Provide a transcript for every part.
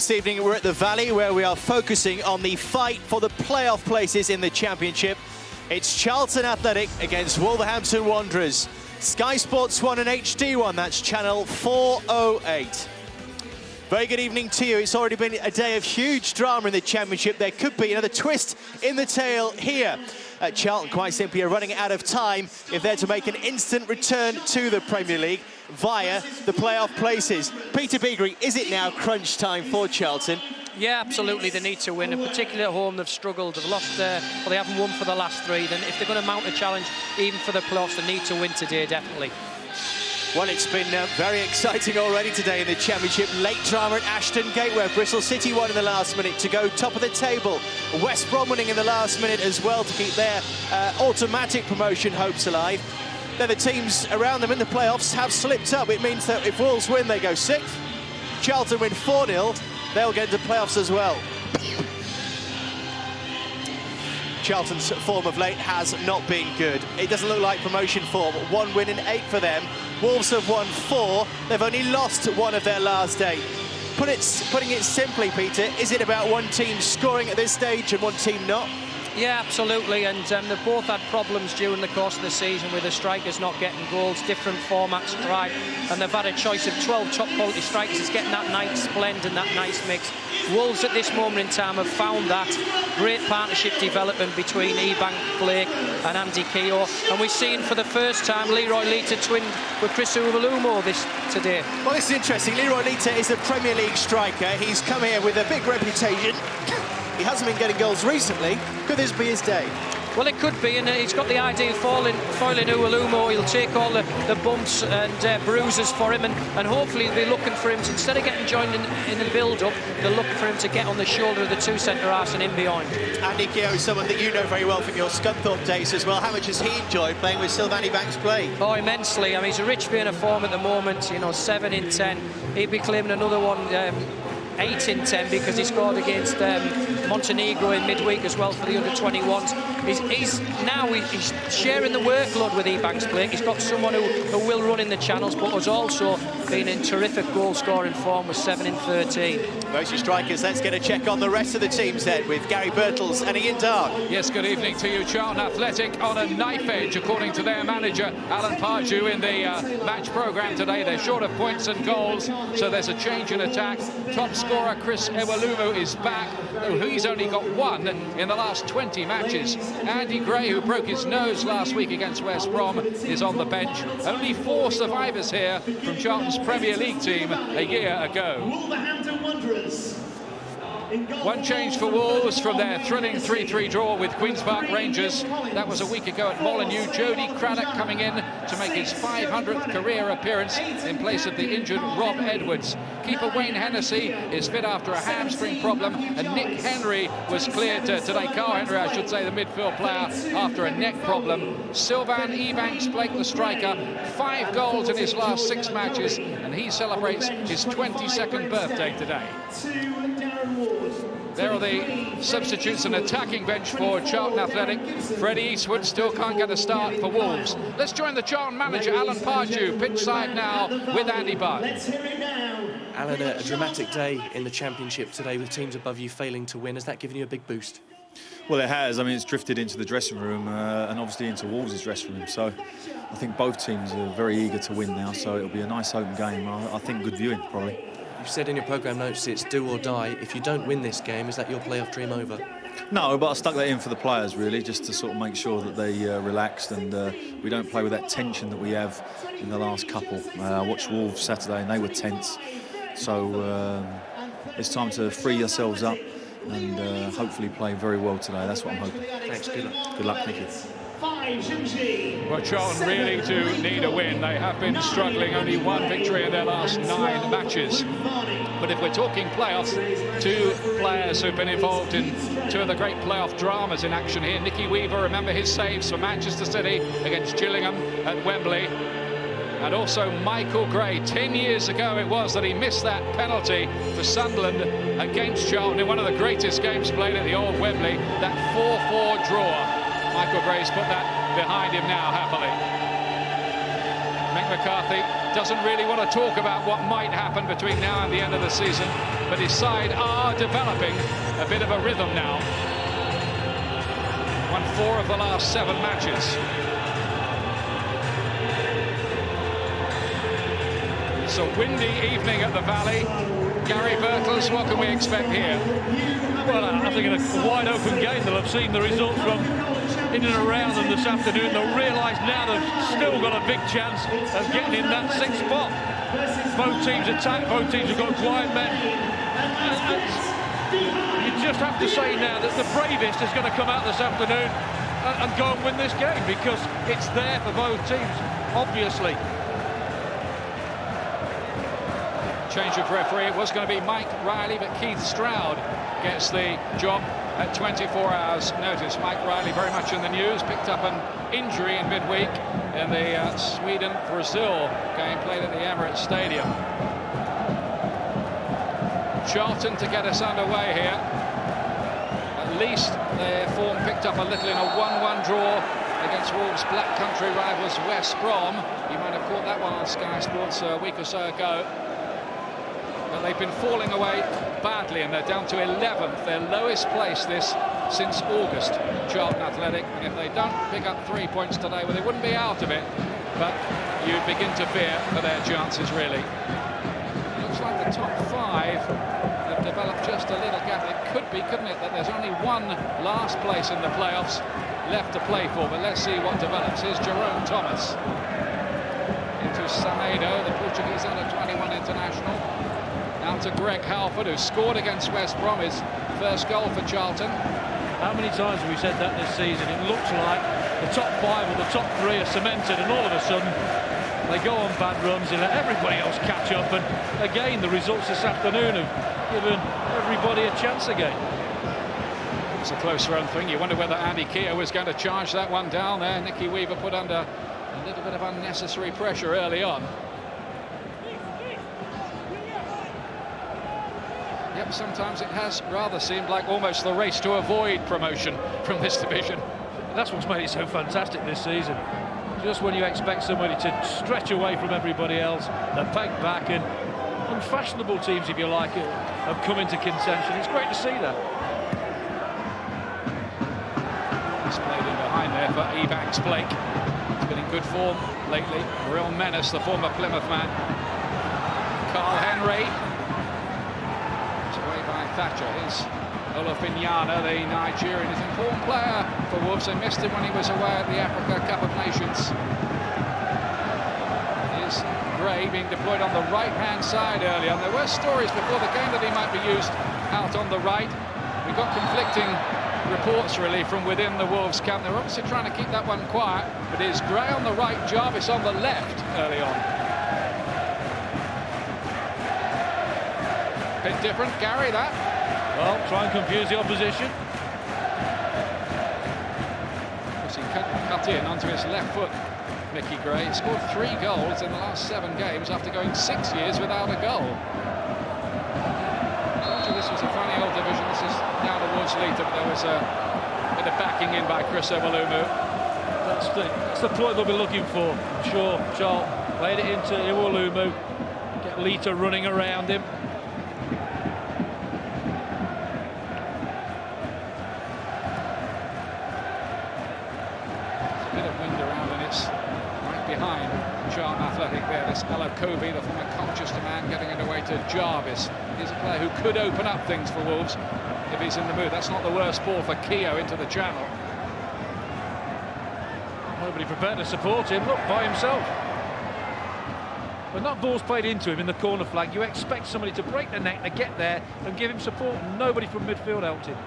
This evening we're at the Valley, where we are focusing on the fight for the playoff places in the Championship. It's Charlton Athletic against Wolverhampton Wanderers. Sky Sports 1 and HD 1, that's channel 408. Very good evening to you. It's already been a day of huge drama in the Championship. There could be another twist in the tale here. Charlton, quite simply, are running out of time if they're to make an instant return to the Premier League via the playoff places. Peter Beagrie, is it now crunch time for Charlton? Yeah, absolutely. They need to win, and particularly at home, they've struggled. They've lost, well, they haven't won for the last three. Then if they're going to mount a challenge, even for the playoffs, they need to win today, definitely. Well, it's been very exciting already today in the Championship. Late drama at Ashton Gate, where Bristol City won in the last minute to go top of the table. West Brom winning in the last minute as well to keep their automatic promotion hopes alive. Then the teams around them in the playoffs have slipped up. It means that if Wolves win, they go 6th. Charlton win 4-0, they'll get into playoffs as well. Charlton's form of late has not been good. It doesn't look like promotion form. 1 win in 8 for them. Wolves have won 4. They've only lost 1 of their last 8. Putting it simply, Peter, is it about one team scoring at this stage and one team not? Yeah, absolutely, and they've both had problems during the course of the season with the strikers not getting goals, different formats tried, and they've had a choice of 12 top-quality strikers. It's getting that nice blend and that nice mix. Wolves at this moment in time have found that great partnership development between Ebanks-Blake and Andy Keogh, and we've seen for the first time Lita twinned with Chris Uwalomo today. Well, this is interesting. Leroy Lita is a Premier League striker. He's come here with a big reputation. He hasn't been getting goals recently. Could this be his day? Well, it could be, and he's got the idea of foiling Uwalomo. He'll take all the bumps and bruises for him, and hopefully they'll be looking for him to, instead of getting joined in the build-up, they're looking for him to get on the shoulder of the two centre-halves and in behind. Andy Keogh is someone that you know very well from your Scunthorpe days as well. How much has he enjoyed playing with Ebanks-Blake? Oh, immensely. I mean, he's a rich vein of form at the moment, you know, 7 in 10. He'll be claiming another one, 8 in 10, because he scored against Montenegro in midweek as well for the under-21s. He's sharing the workload with Ebanks-Blake. He's got someone who will run in the channels, but has also been in terrific goal-scoring form with 7 in 13. Most strikers, let's get a check on the rest of the teams then with Gary Birtles and Ian Dark. Yes, good evening to you. Charlton Athletic on a knife edge, according to their manager, Alan Pardew, in the match programme today. They're short of points and goals, so there's a change in attack. Top scorer Chris Uwalomo is back, though he's only got 1 in the last 20 matches. Andy Gray, who broke his nose last week against West Brom, is on the bench. Only 4 survivors here from Charlton's Premier League team a year ago. Wolverhampton Wanderers. 1 change for Wolves from their thrilling 3-3 draw with Queen's Park Rangers. That was a week ago at Molineux. Jody Craddock coming in to make his 500th career appearance in place of the injured Rob Edwards. Keeper Wayne Hennessy is fit after a hamstring problem, and Nick Henry was cleared today. Carl Henry, I should say, the midfield player, after a neck problem. Sylvain Ebanks-Blake, the striker, 5 goals in his last 6 matches, and he celebrates his 22nd birthday today. There are the substitutes and attacking bench for Charlton Athletic. Freddie Eastwood still can't get a start for Wolves. Let's join the Charlton manager, Alan Pardew, pitch side now with Andy Budd. Let's hear it now. Alan, a dramatic day in the Championship today with teams above you failing to win. Has that given you a big boost? Well, it has. I mean, it's drifted into the dressing room and obviously into Wolves' dressing room. So I think both teams are very eager to win now. So it'll be a nice open game. I think good viewing, probably. You've said in your programme notes it's do or die. If you don't win this game, is that your playoff dream over? No, but I stuck that in for the players, really, just to sort of make sure that they relaxed and we don't play with that tension that we have in the last couple. I watched Wolves Saturday and they were tense. So it's time to free ourselves up and hopefully play very well today. That's what I'm hoping. Thanks, good luck. Good luck, thank you. Well, Charlton really do need a win. They have been struggling, only 1 victory in their last 9 matches. But if we're talking playoffs, 2 players who've been involved in 2 of the great playoff dramas in action here. Nicky Weaver, remember his saves for Manchester City against Gillingham at Wembley. And also Michael Gray. 10 years ago it was that he missed that penalty for Sunderland against Charlton in one of the greatest games played at the old Wembley, that 4-4 draw. Michael Gray's put that behind him now, happily. Mick McCarthy doesn't really want to talk about what might happen between now and the end of the season. but his side are developing a bit of a rhythm now. Won 4 of the last 7 matches. It's a windy evening at the Valley. Gary Birtles, what can we expect here? Well, I think in a wide-open game, they'll have seen the results from in and around them this afternoon. They'll realise now they've still got a big chance of getting in that 6th spot. Both teams attack, both teams have got quiet men. You just have to say now that the bravest is going to come out this afternoon and go and win this game, because it's there for both teams, obviously. Change of referee. It was going to be Mike Riley, but Keith Stroud gets the job at 24 hours notice. Mike Riley very much in the news, picked up an injury in midweek in the Sweden-Brazil game played at the Emirates Stadium. Charlton to get us underway here. At least their form picked up a little in a 1-1 draw against Wolves' Black Country rivals West Brom. You might have caught that one on Sky Sports a week or so ago. But they've been falling away badly, and they're down to 11th, their lowest place this since August, Charlton Athletic. And if they don't pick up 3 points today, well, they wouldn't be out of it, but you begin to fear for their chances, really. Looks like the top 5 have developed just a little gap. It could be, couldn't it, that there's only one last place in the playoffs left to play for, but let's see what develops. Here's Jerome Thomas into Samedo, the Portuguese under-21 international. Now to Greg Halford, who scored against West Brom, his first goal for Charlton. How many times have we said that this season? It looks like the top 5 or the top 3 are cemented, and all of a sudden they go on bad runs, they let everybody else catch up, and again the results this afternoon have given everybody a chance again. It's a close run thing. You wonder whether Andy Keogh was going to charge that one down there. Nicky Weaver put under a little bit of unnecessary pressure early on. Yep, sometimes it has rather seemed like almost the race to avoid promotion from this division. That's what's made it so fantastic this season. Just when you expect somebody to stretch away from everybody else, they're pegged back, and unfashionable teams, if you like it, have come into contention. It's great to see that. He's played in behind there for Ebanks-Blake. He's been in good form lately. Real menace, the former Plymouth man. Carl Henry. Away by Thatcher. Here's Olufinyana, the Nigerian, is an important player for Wolves. They missed him when he was away at the Africa Cup of Nations. Here's Gray being deployed on the right-hand side earlier, and there were stories before the game that he might be used out on the right. We got conflicting reports really from within the Wolves camp. They're obviously trying to keep that one quiet, but here's Gray on the right, Jarvis on the left early on. Bit different, Gary, that. Well, try and confuse the opposition. He cut in onto his left foot, Mickey Gray. He scored 3 goals in the last 7 games after going 6 years without a goal. I told you this was a funny old division. This is now towards Lita, but there was a bit of backing in by Chris Ebalumu. That's the point they'll be looking for. I'm sure Charlton played it into Iwalumu, get Lita running around him. Behind Charlton Athletic there, this Kobe, the former Colchester man, getting it away to Jarvis. He's a player who could open up things for Wolves if he's in the mood. That's not the worst ball for Keogh into the channel. Nobody prepared to support him, look, by himself. When that ball's played into him in the corner flag, you expect somebody to break the neck to get there and give him support. Nobody from midfield helped him.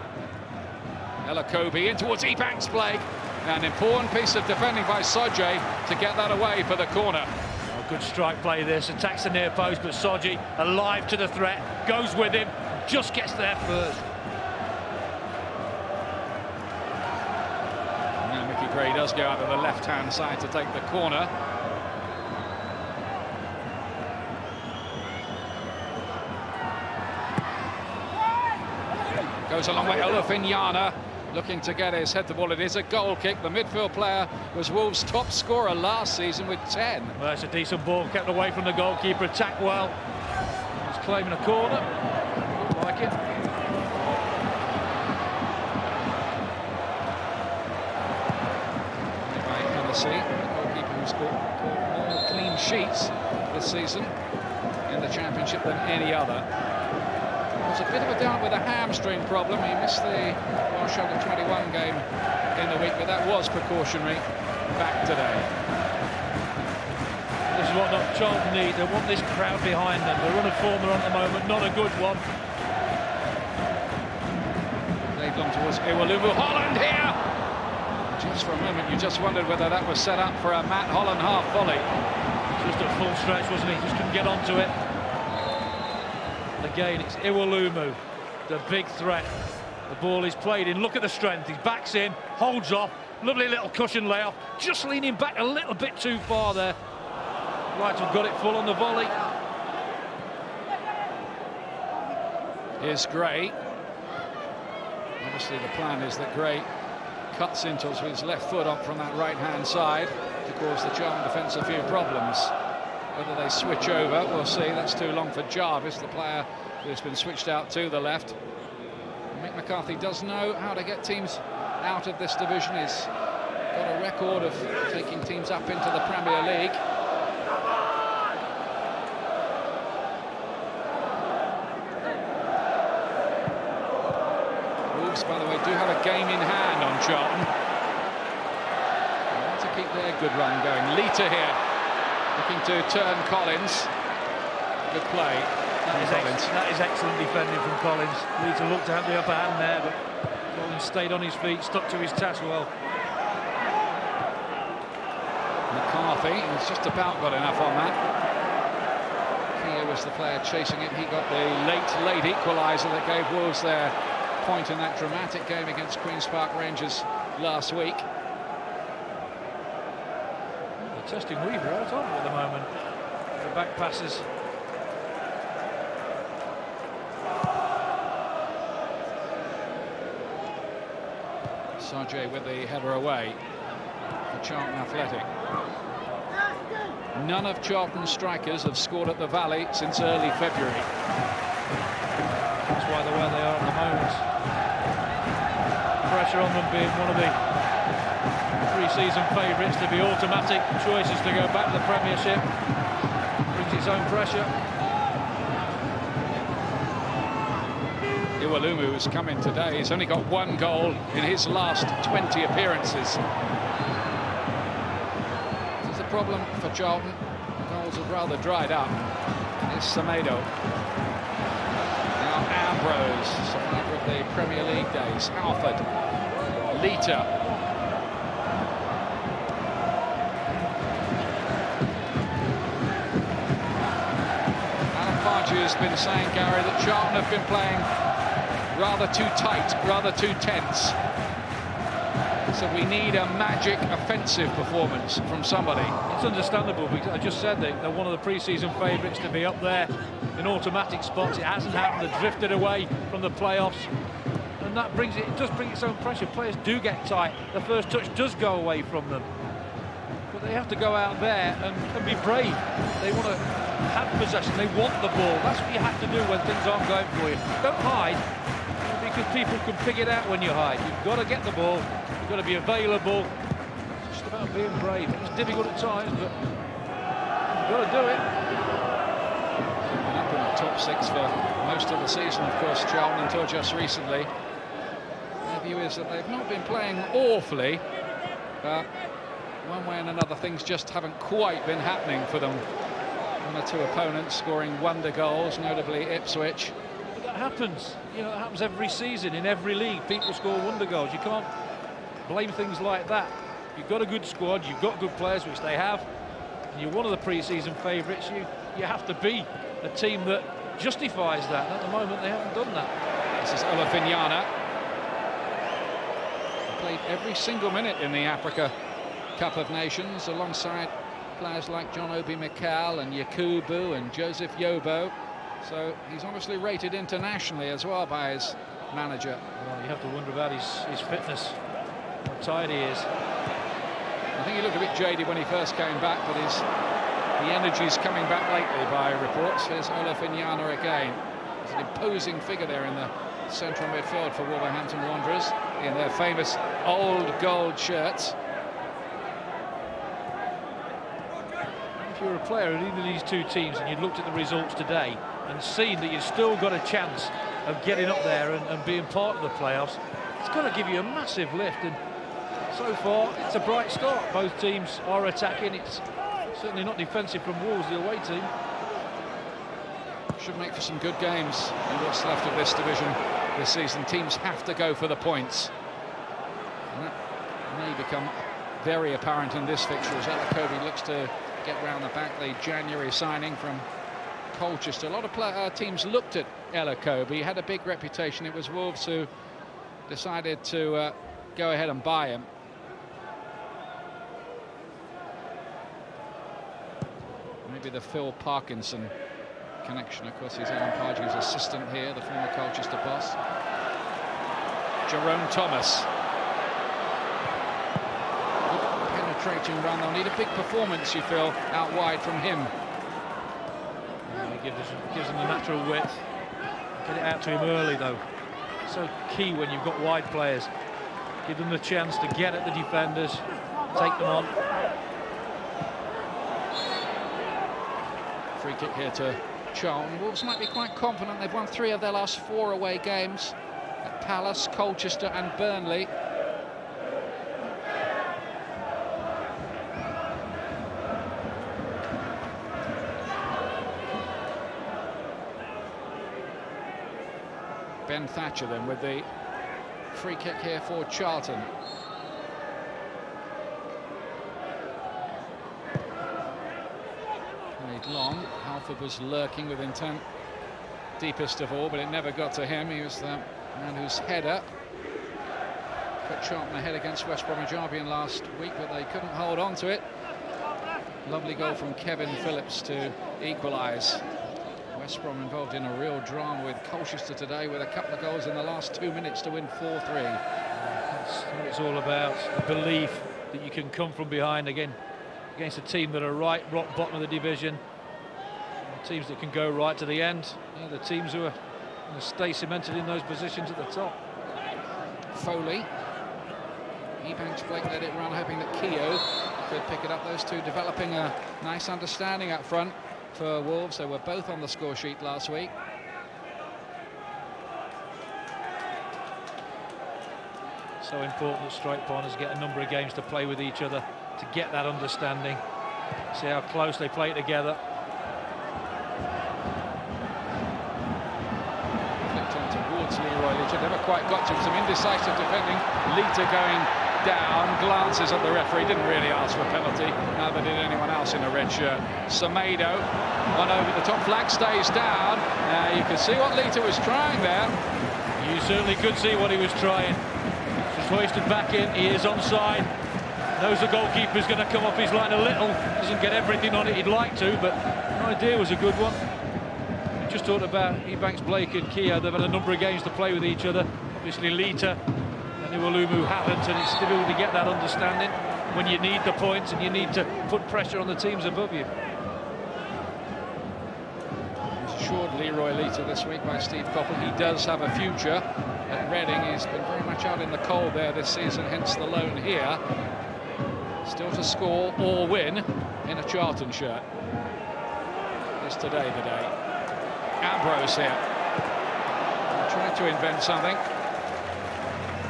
Kobe in towards Ebanks-Blake. An important piece of defending by Soji to get that away for the corner. Oh, good strike play this, attacks the near post, but Soji, alive to the threat, goes with him, just gets there first. Now Mickey Gray does go out to the left-hand side to take the corner. Goes a long way, Olufinyana. Looking to get his head the ball. It is a goal kick. The midfield player was Wolves' top scorer last season with 10. Well, that's a decent ball, kept away from the goalkeeper, attacked well. He's claiming a corner. you. The goalkeeper who's got more clean sheets this season in the Championship than any other. There was a bit of a doubt with a hamstring problem. He missed the Welsh Under-21 game in the week, but that was precautionary. Back today. This is what Charlton need. They want this crowd behind them. The run of form they're on at the moment, not a good one. They've gone towards Iwalubu. Holland here! Just for a moment, you just wondered whether that was set up for a Matt Holland half volley. Just at full stretch, wasn't he? Just couldn't get onto it. Again, it's Iwalubu, the big threat. The ball is played in. Look at the strength. He backs in, holds off. Lovely little cushion layoff. Just leaning back a little bit too far there. Right to have got it full on the volley. Here's Gray. Obviously, the plan is that Gray cuts into us with his left foot up from that right-hand side to cause the Charlton defence a few problems. Whether they switch over, we'll see. That's too long for Jarvis, the player who's been switched out to the left. Mick McCarthy does know how to get teams out of this division. He's got a record of taking teams up into the Premier League. Wolves, by the way, do have a game in hand on Charlton. They want to keep their good run going. Lita here, looking to turn Collins. Good play. That is excellent defending from Collins. Lita looked to have the upper hand there, but Collins stayed on his feet, stuck to his task well. McCarthy has just about got enough on that. Kia was the player chasing it. He got the late equaliser that gave Wolves their point in that dramatic game against Queen's Park Rangers last week. They're testing Weaver out on at the moment. The back passes. Sajay with the header away for Charlton Athletic. None of Charlton's strikers have scored at the Valley since early February. That's why they're where they are at the moment. Pressure on them being one of the pre-season favourites to be automatic choices to go back to the Premiership. Brings its own pressure. Iwalumu has come in today. He's only got one goal in his last 20 appearances. This is a problem for Charlton. Goals have rather dried up. Here's Semedo. Now Ambrose, survivor of the Premier League days. Halford. Lita. Alan Pardew has been saying, Gary, that Charlton have been playing rather too tight, rather too tense. So we need a magic offensive performance from somebody. It's understandable because I just said they're one of the pre-season favourites to be up there in automatic spots. It hasn't happened. They've drifted away from the playoffs, and that brings it does bring its own pressure. Players do get tight. The first touch does go away from them, but they have to go out there and be brave. They want to have possession. They want the ball. That's what you have to do when things aren't going for you. Don't hide, because people can pick it out when you hide. You've got to get the ball. You've got to be available. It's just about being brave. It's difficult at times, but you've got to do it. Been up in the top six for most of the season, of course, Charlton, until just recently. Their view is that they've not been playing awfully, but one way and another, things just haven't quite been happening for them. One or two opponents scoring wonder goals, notably Ipswich. But that happens. You know, it happens every season in every league. People score wonder goals. You can't blame things like that. You've got a good squad. You've got good players, which they have. And you're one of the pre-season favourites. You have to be a team that justifies that. And at the moment, they haven't done that. This is Olafinyana. Played every single minute in the Africa Cup of Nations alongside players like John Obi Mikel and Yakubu and Joseph Yobo. So he's obviously rated internationally as well by his manager. Well, you have to wonder about his fitness, how tired he is. I think he looked a bit jaded when he first came back, but the energy's coming back lately by reports. Here's Olafinyana again. an imposing figure there in the central midfield for Wolverhampton Wanderers in their famous old gold shirts. If you're a player in either of these two teams and you looked at the results today and seen that you've still got a chance of getting up there and being part of the playoffs, it's got to give you a massive lift. And so far, it's a bright start. Both teams are attacking. It's certainly not defensive from Wolves, the away team. Should make for some good games in what's left of this division this season. Teams have to go for the points. And that may become very apparent in this fixture as Ebanks-Blake looks to get round the back. The January signing from Colchester. A lot of teams looked at Ebanks-Blake. He had a big reputation. It was Wolves who decided to go ahead and buy him. Maybe the Phil Parkinson connection. Of course, he's Alan Pardew's assistant here, the former Colchester boss. Jerome Thomas. Good penetrating run. They'll need a big performance, you feel, out wide from him. Yeah, he gives them the natural width. Get it out to him early, though. So key when you've got wide players. Give them the chance to get at the defenders, take them on. Free kick here to Charlton. Wolves might be quite confident. They've won 3 of their last 4 away games at Palace, Colchester and Burnley. Ben Thatcher then with the free kick here for Charlton. Played long. Halford was lurking with intent, deepest of all, but it never got to him. He was the man whose header put Charlton ahead against West Bromwich Albion last week, but they couldn't hold on to it. Lovely goal from Kevin Phillips to equalise. West Brom involved in a real drama with Colchester today, with a couple of goals in the last 2 minutes to win 4-3. That's what it's all about, the belief that you can come from behind again against a team that are rock bottom of the division, teams that can go right to the end. Yeah, the teams who are going to stay cemented in those positions at the top. Foley. Ebanks-Blake let it run, hoping that Keogh could pick it up. Those two developing a nice understanding up front for Wolves. They were both on the score sheet last week. So important that strike partners get a number of games to play with each other, to get that understanding, see how close they play together. Flicked on towards Leroy Lita, never quite got to him. Some indecisive defending. Lita going down, glances at the referee, didn't really ask for a penalty, neither did anyone else in a red shirt. Semedo on over the top, flag stays down. You can see what Lita was trying there. You certainly could see what he was trying. Just hoisted back in, he is onside. Knows the goalkeeper's going to come off his line a little, doesn't get everything on it he'd like to, but the idea was a good one. We just talked about Ebanks-Blake and Keogh. They've had a number of games to play with each other. Obviously Lita and Iwalumu haven't, and it's difficult to get that understanding when you need the points and you need to put pressure on the teams above you. He's assured Leroy Lita this week by Steve Coppell he does have a future at Reading. He's been very much out in the cold there this season, hence the loan here. Still to score or win in a Charlton shirt. Is today the day. Ambrose here. Trying to invent something.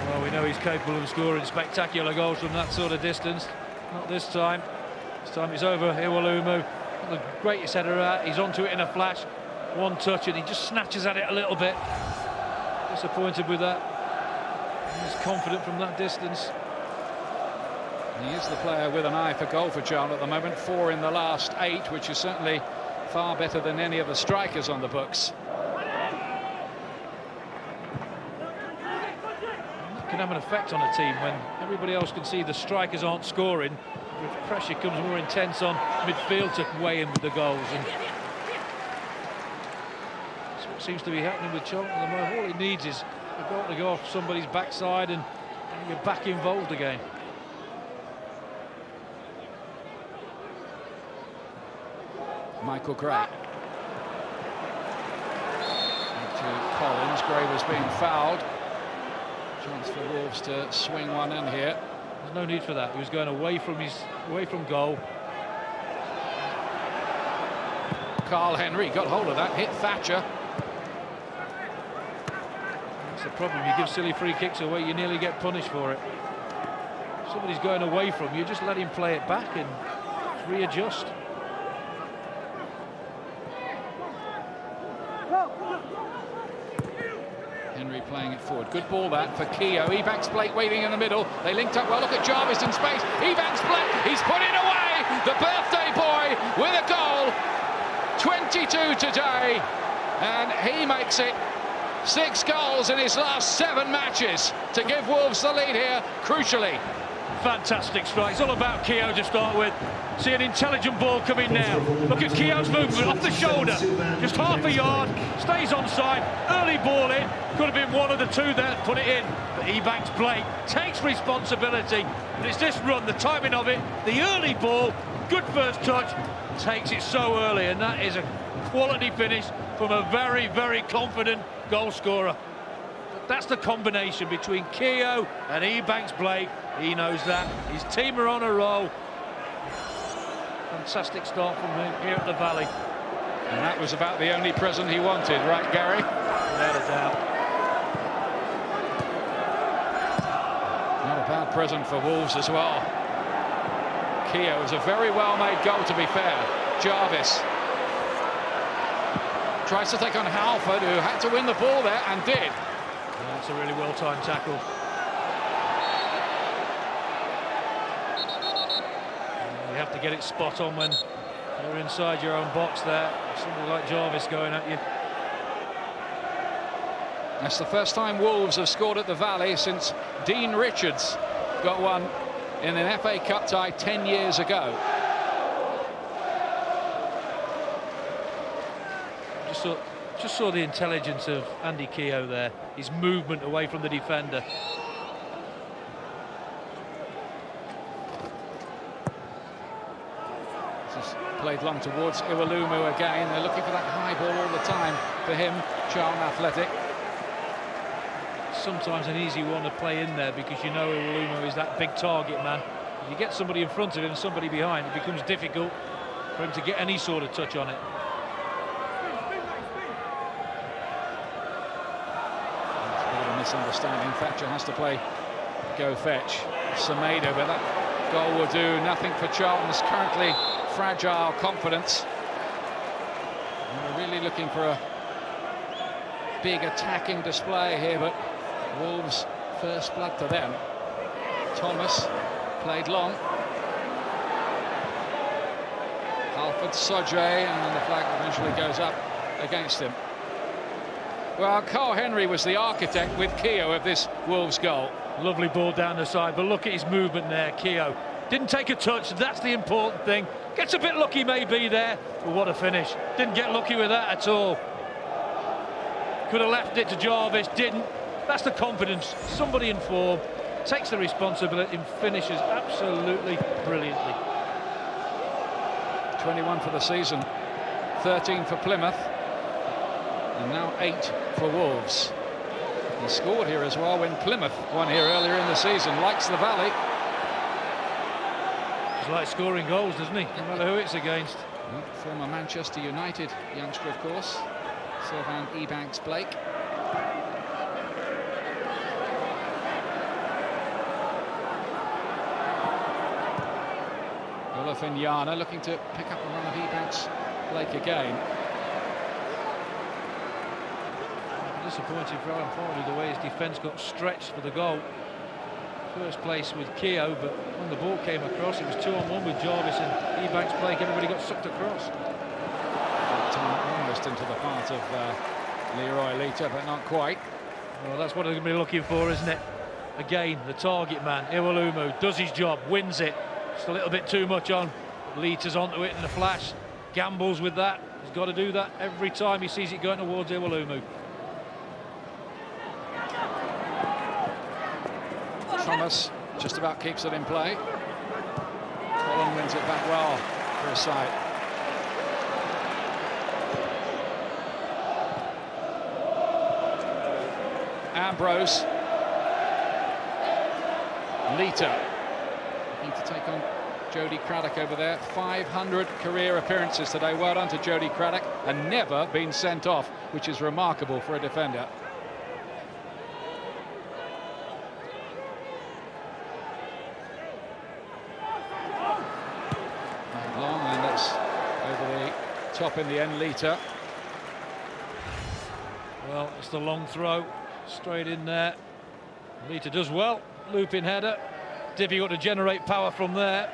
Well, we know he's capable of scoring spectacular goals from that sort of distance. Not this time. This time it's over Iwalumu. The greatest header out. He's onto it in a flash. One touch and he just snatches at it a little bit. Disappointed with that. He's confident from that distance. He is the player with an eye for goal for Charlton at the moment. 4 in the last 8, which is certainly far better than any of the strikers on the books. That can have an effect on a team when everybody else can see the strikers aren't scoring. The pressure comes more intense on midfield to weigh in with the goals. And that's what seems to be happening with Charlton at the moment. All it needs is a goal to go off somebody's backside and you're back involved again. Michael Gray. Musgrave was being fouled. Chance for Wolves to swing one in here. There's no need for that. He was going away from goal. Carl Henry got hold of that, hit Thatcher. That's the problem. You give silly free kicks away, you nearly get punished for it. If somebody's going away from you, just let him play it back and readjust. Henry playing it forward. Good ball that for Keogh. Ebanks-Blake waiting in the middle. They linked up well. Look at Jarvis in space. Ebanks-Blake, he's put it away. The birthday boy with a goal. 22 today, and he makes it 6 goals in his last 7 matches to give Wolves the lead here, crucially. Fantastic strike. It's all about Keogh to start with. See an intelligent ball coming now. Look at Keogh's movement off the shoulder. Just half a yard, stays onside, early ball in. Could have been one of the two there, put it in. But Ebanks-Blake takes responsibility. And it's this run, the timing of it, the early ball, good first touch, takes it so early, and that is a quality finish from a very, very confident goal scorer. But that's the combination between Keogh and Ebanks-Blake. He knows that. His team are on a roll. Fantastic start from him here at the Valley. And that was about the only present he wanted, right, Gary? Without a doubt. Not a bad present for Wolves as well. Keogh was a very well-made goal, to be fair. Jarvis tries to take on Halford, who had to win the ball there, and did. Yeah, that's a really well-timed tackle. You have to get it spot on when you're inside your own box there. Somebody like Jarvis going at you. That's the first time Wolves have scored at the Valley since Dean Richards got one in an FA Cup tie 10 years ago. Just saw the intelligence of Andy Keogh there. His movement away from the defender. Played long towards Iwalumu again. They're looking for that high ball all the time for him, Charlton Athletic. Sometimes an easy one to play in there because you know Iwalumu is that big target man. If you get somebody in front of him and somebody behind, it becomes difficult for him to get any sort of touch on it. It's a bit of a misunderstanding. Thatcher has to play go fetch. Semedo, but that goal will do nothing for Charlton's currently fragile confidence. And we're really looking for a big attacking display here, but Wolves first blood to them. Thomas played long. Halford, Sodre, and then the flag eventually goes up against him. Well, Carl Henry was the architect with Keogh of this Wolves goal. Lovely ball down the side, but look at his movement there, Keogh. Didn't take a touch, that's the important thing. Gets a bit lucky maybe there, but what a finish. Didn't get lucky with that at all. Could have left it to Jarvis, didn't. That's the confidence. Somebody in form, takes the responsibility and finishes absolutely brilliantly. 21 for the season, 13 for Plymouth, and now 8 for Wolves. He scored here as well when Plymouth won here earlier in the season. Likes the Valley. Just like scoring goals, doesn't he? No matter who it's against. Former Manchester United youngster, of course, Sylvain Ebanks-Blake. Olafinyana looking to pick up a run of Ebanks-Blake again. Disappointed for Alan Farley the way his defence got stretched for the goal. First place with Keogh, but when the ball came across, it was 2-on-1 with Jarvis and Ebanks-Blake. Everybody got sucked across. Almost into the part of Leroy Lita, but not quite. Well, that's what they're going to be looking for, isn't it? Again, the target man, Iwalumu, does his job, wins it. Just a little bit too much on. Lita's onto it in a flash. Gambles with that. He's got to do that every time he sees it going towards Iwalumu. Thomas just about keeps it in play. Holland wins it back well for his side. Ambrose. Lita looking to take on Jody Craddock over there. 500 career appearances today. Well done to Jody Craddock, and never been sent off, which is remarkable for a defender. Long, and it's over the top in the end. Lita. Well, it's the long throw straight in there. Lita does well. Looping header. Difficult to generate power from there.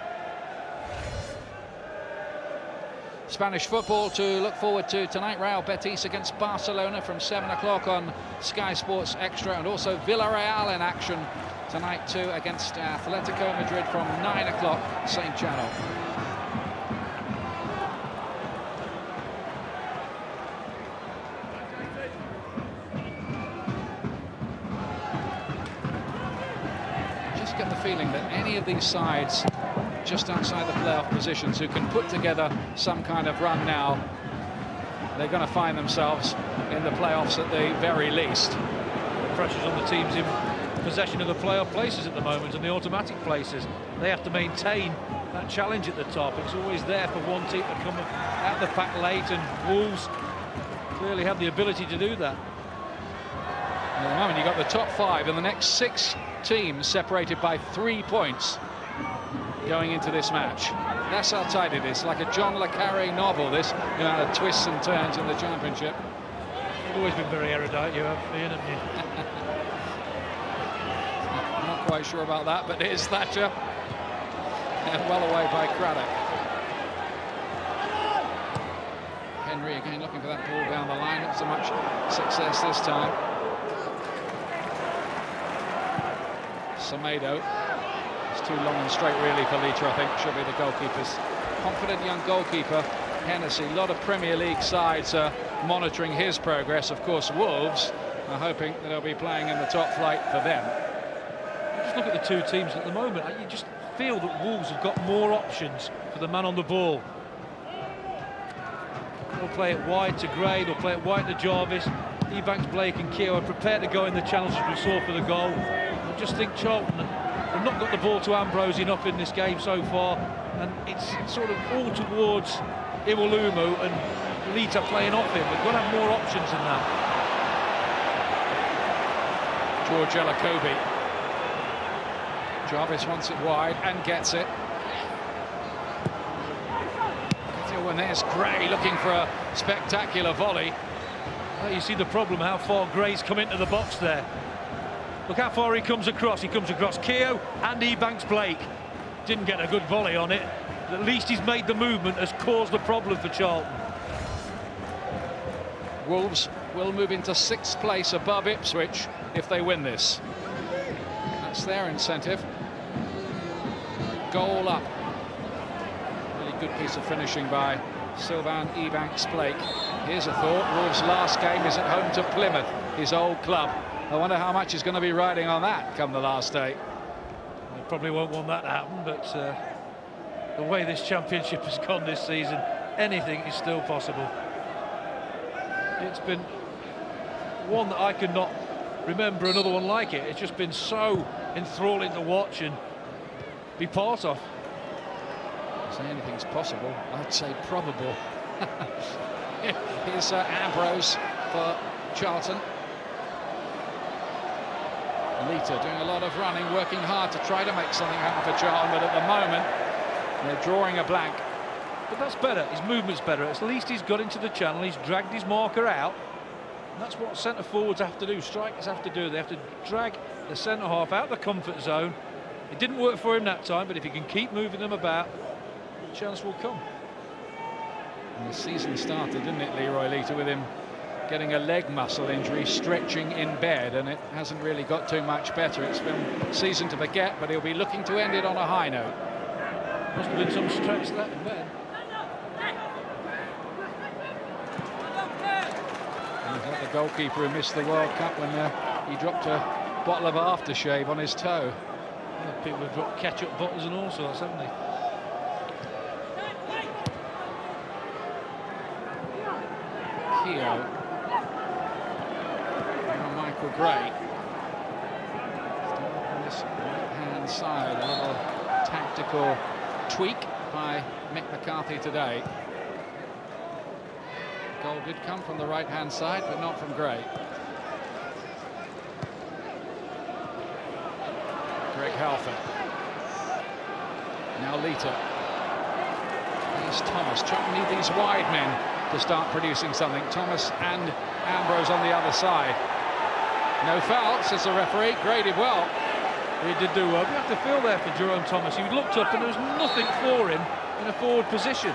Spanish football to look forward to tonight. Real Betis against Barcelona from 7 o'clock on Sky Sports Extra, and also Villarreal in action tonight too against Atletico Madrid from 9 o'clock, same channel. Just get the feeling that any of these sides just outside the playoff positions who can put together some kind of run now, they're going to find themselves in the playoffs at the very least. The pressure's on the teams in possession of the playoff places at the moment and the automatic places. They have to maintain that challenge at the top. It's always there for one team to come out the pack late, and Wolves clearly have the ability to do that. At the moment, you've got the top 5 and the next 6 teams separated by 3 points going into this match. That's how tight it is, like a John le Carré novel, this amount of twists and turns in the Championship. You've always been very erudite, you have, Ian, haven't you? I'm not quite sure about that, but here's Thatcher. Well away by Craddock. Henry again looking for that ball down the line, not so much success this time. Semedo. Too long and straight really for Lita, I think. Should be the goalkeeper's confident young goalkeeper, Hennessy. A lot of Premier League sides are monitoring his progress. Of course, Wolves are hoping that he'll be playing in the top flight for them. Just look at the two teams at the moment. You just feel that Wolves have got more options for the man on the ball. They'll play it wide to Gray, they'll play it wide to Jarvis. Ebanks-Blake and Keogh are prepared to go in the challenges we saw for the goal. I just think Charlton have not got the ball to Ambrose enough in this game so far, and it's sort of all towards Iwalumu and Lita playing off him. We've got to have more options than that. George Elakobi. Jarvis wants it wide and gets it. And there's Gray looking for a spectacular volley. Well, you see the problem, how far Gray's come into the box there. Look how far he comes across. He comes across Keogh and Ebanks-Blake. Didn't get a good volley on it, but at least he's made the movement, has caused the problem for Charlton. Wolves will move into 6th place above Ipswich if they win this. That's their incentive. Goal up. Really good piece of finishing by Sylvain Ebanks-Blake. Here's a thought. Wolves' last game is at home to Plymouth, his old club. I wonder how much is going to be riding on that come the last day. They probably won't want that to happen, but the way this championship has gone this season, anything is still possible. It's been one that I could not remember another one like it. It's just been so enthralling to watch and be part of. Say anything's possible, I'd say probable. Here's Ambrose for Charlton. Lita doing a lot of running, working hard to try to make something happen for Charlton, but at the moment they're drawing a blank. But that's better, his movement's better. At least he's got into the channel, he's dragged his marker out. And that's what centre forwards have to do, strikers have to do. They have to drag the centre half out the comfort zone. It didn't work for him that time, but if he can keep moving them about, the chance will come. And the season started, didn't it, Leroy Lita, with him getting a leg muscle injury, stretching in bed, and it hasn't really got too much better. It's been a season to forget, but he'll be looking to end it on a high note. Must have been some stretch that in bed. Like the goalkeeper who missed the World Cup when he dropped a bottle of aftershave on his toe. Yeah, people have dropped ketchup bottles and all sorts, haven't they? Keogh. Michael Gray. his right-hand side. A little tactical tweak by Mick McCarthy today. Goal did come from the right-hand side, but not from Gray. Greg Halford. Now Lita. Here's Thomas. Charlton need these wide men to start producing something. Thomas and Ambrose on the other side. No foul, says the referee. Gray did well. He did do well. You have to feel there for Jerome Thomas. He looked up and there was nothing for him in a forward position.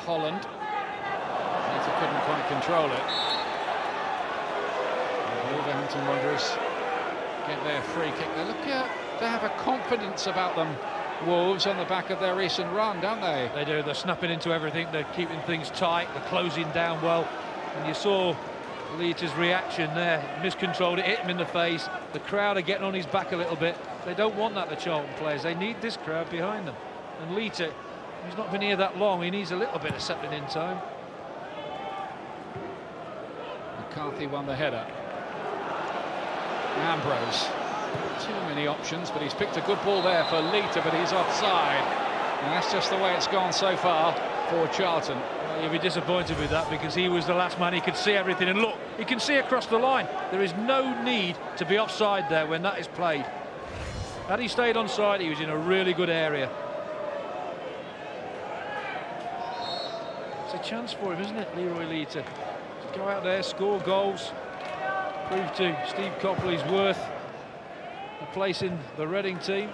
Holland. Lita couldn't quite control it. The Wolverhampton Wanderers get their free kick. They have a confidence about them, Wolves, on the back of their recent run, don't they? They do. They're snapping into everything. They're keeping things tight. They're closing down well. And you saw Lita's reaction there. Miscontrolled it, hit him in the face. The crowd are getting on his back a little bit. They don't want that, the Charlton players. They need this crowd behind them. And Lita, he's not been here that long. He needs a little bit of settling in time. McCarthy won the header. Ambrose. Too many options, but he's picked a good ball there for Lita, but he's offside. And that's just the way it's gone so far for Charlton. Well, you'll be disappointed with that because he was the last man. He could see everything. And look, he can see across the line. There is no need to be offside there when that is played. Had he stayed onside, he was in a really good area. It's a chance for him, isn't it, Leroy Lita? To go out there, score goals, prove to Steve Copley's worth a place in the Reading team.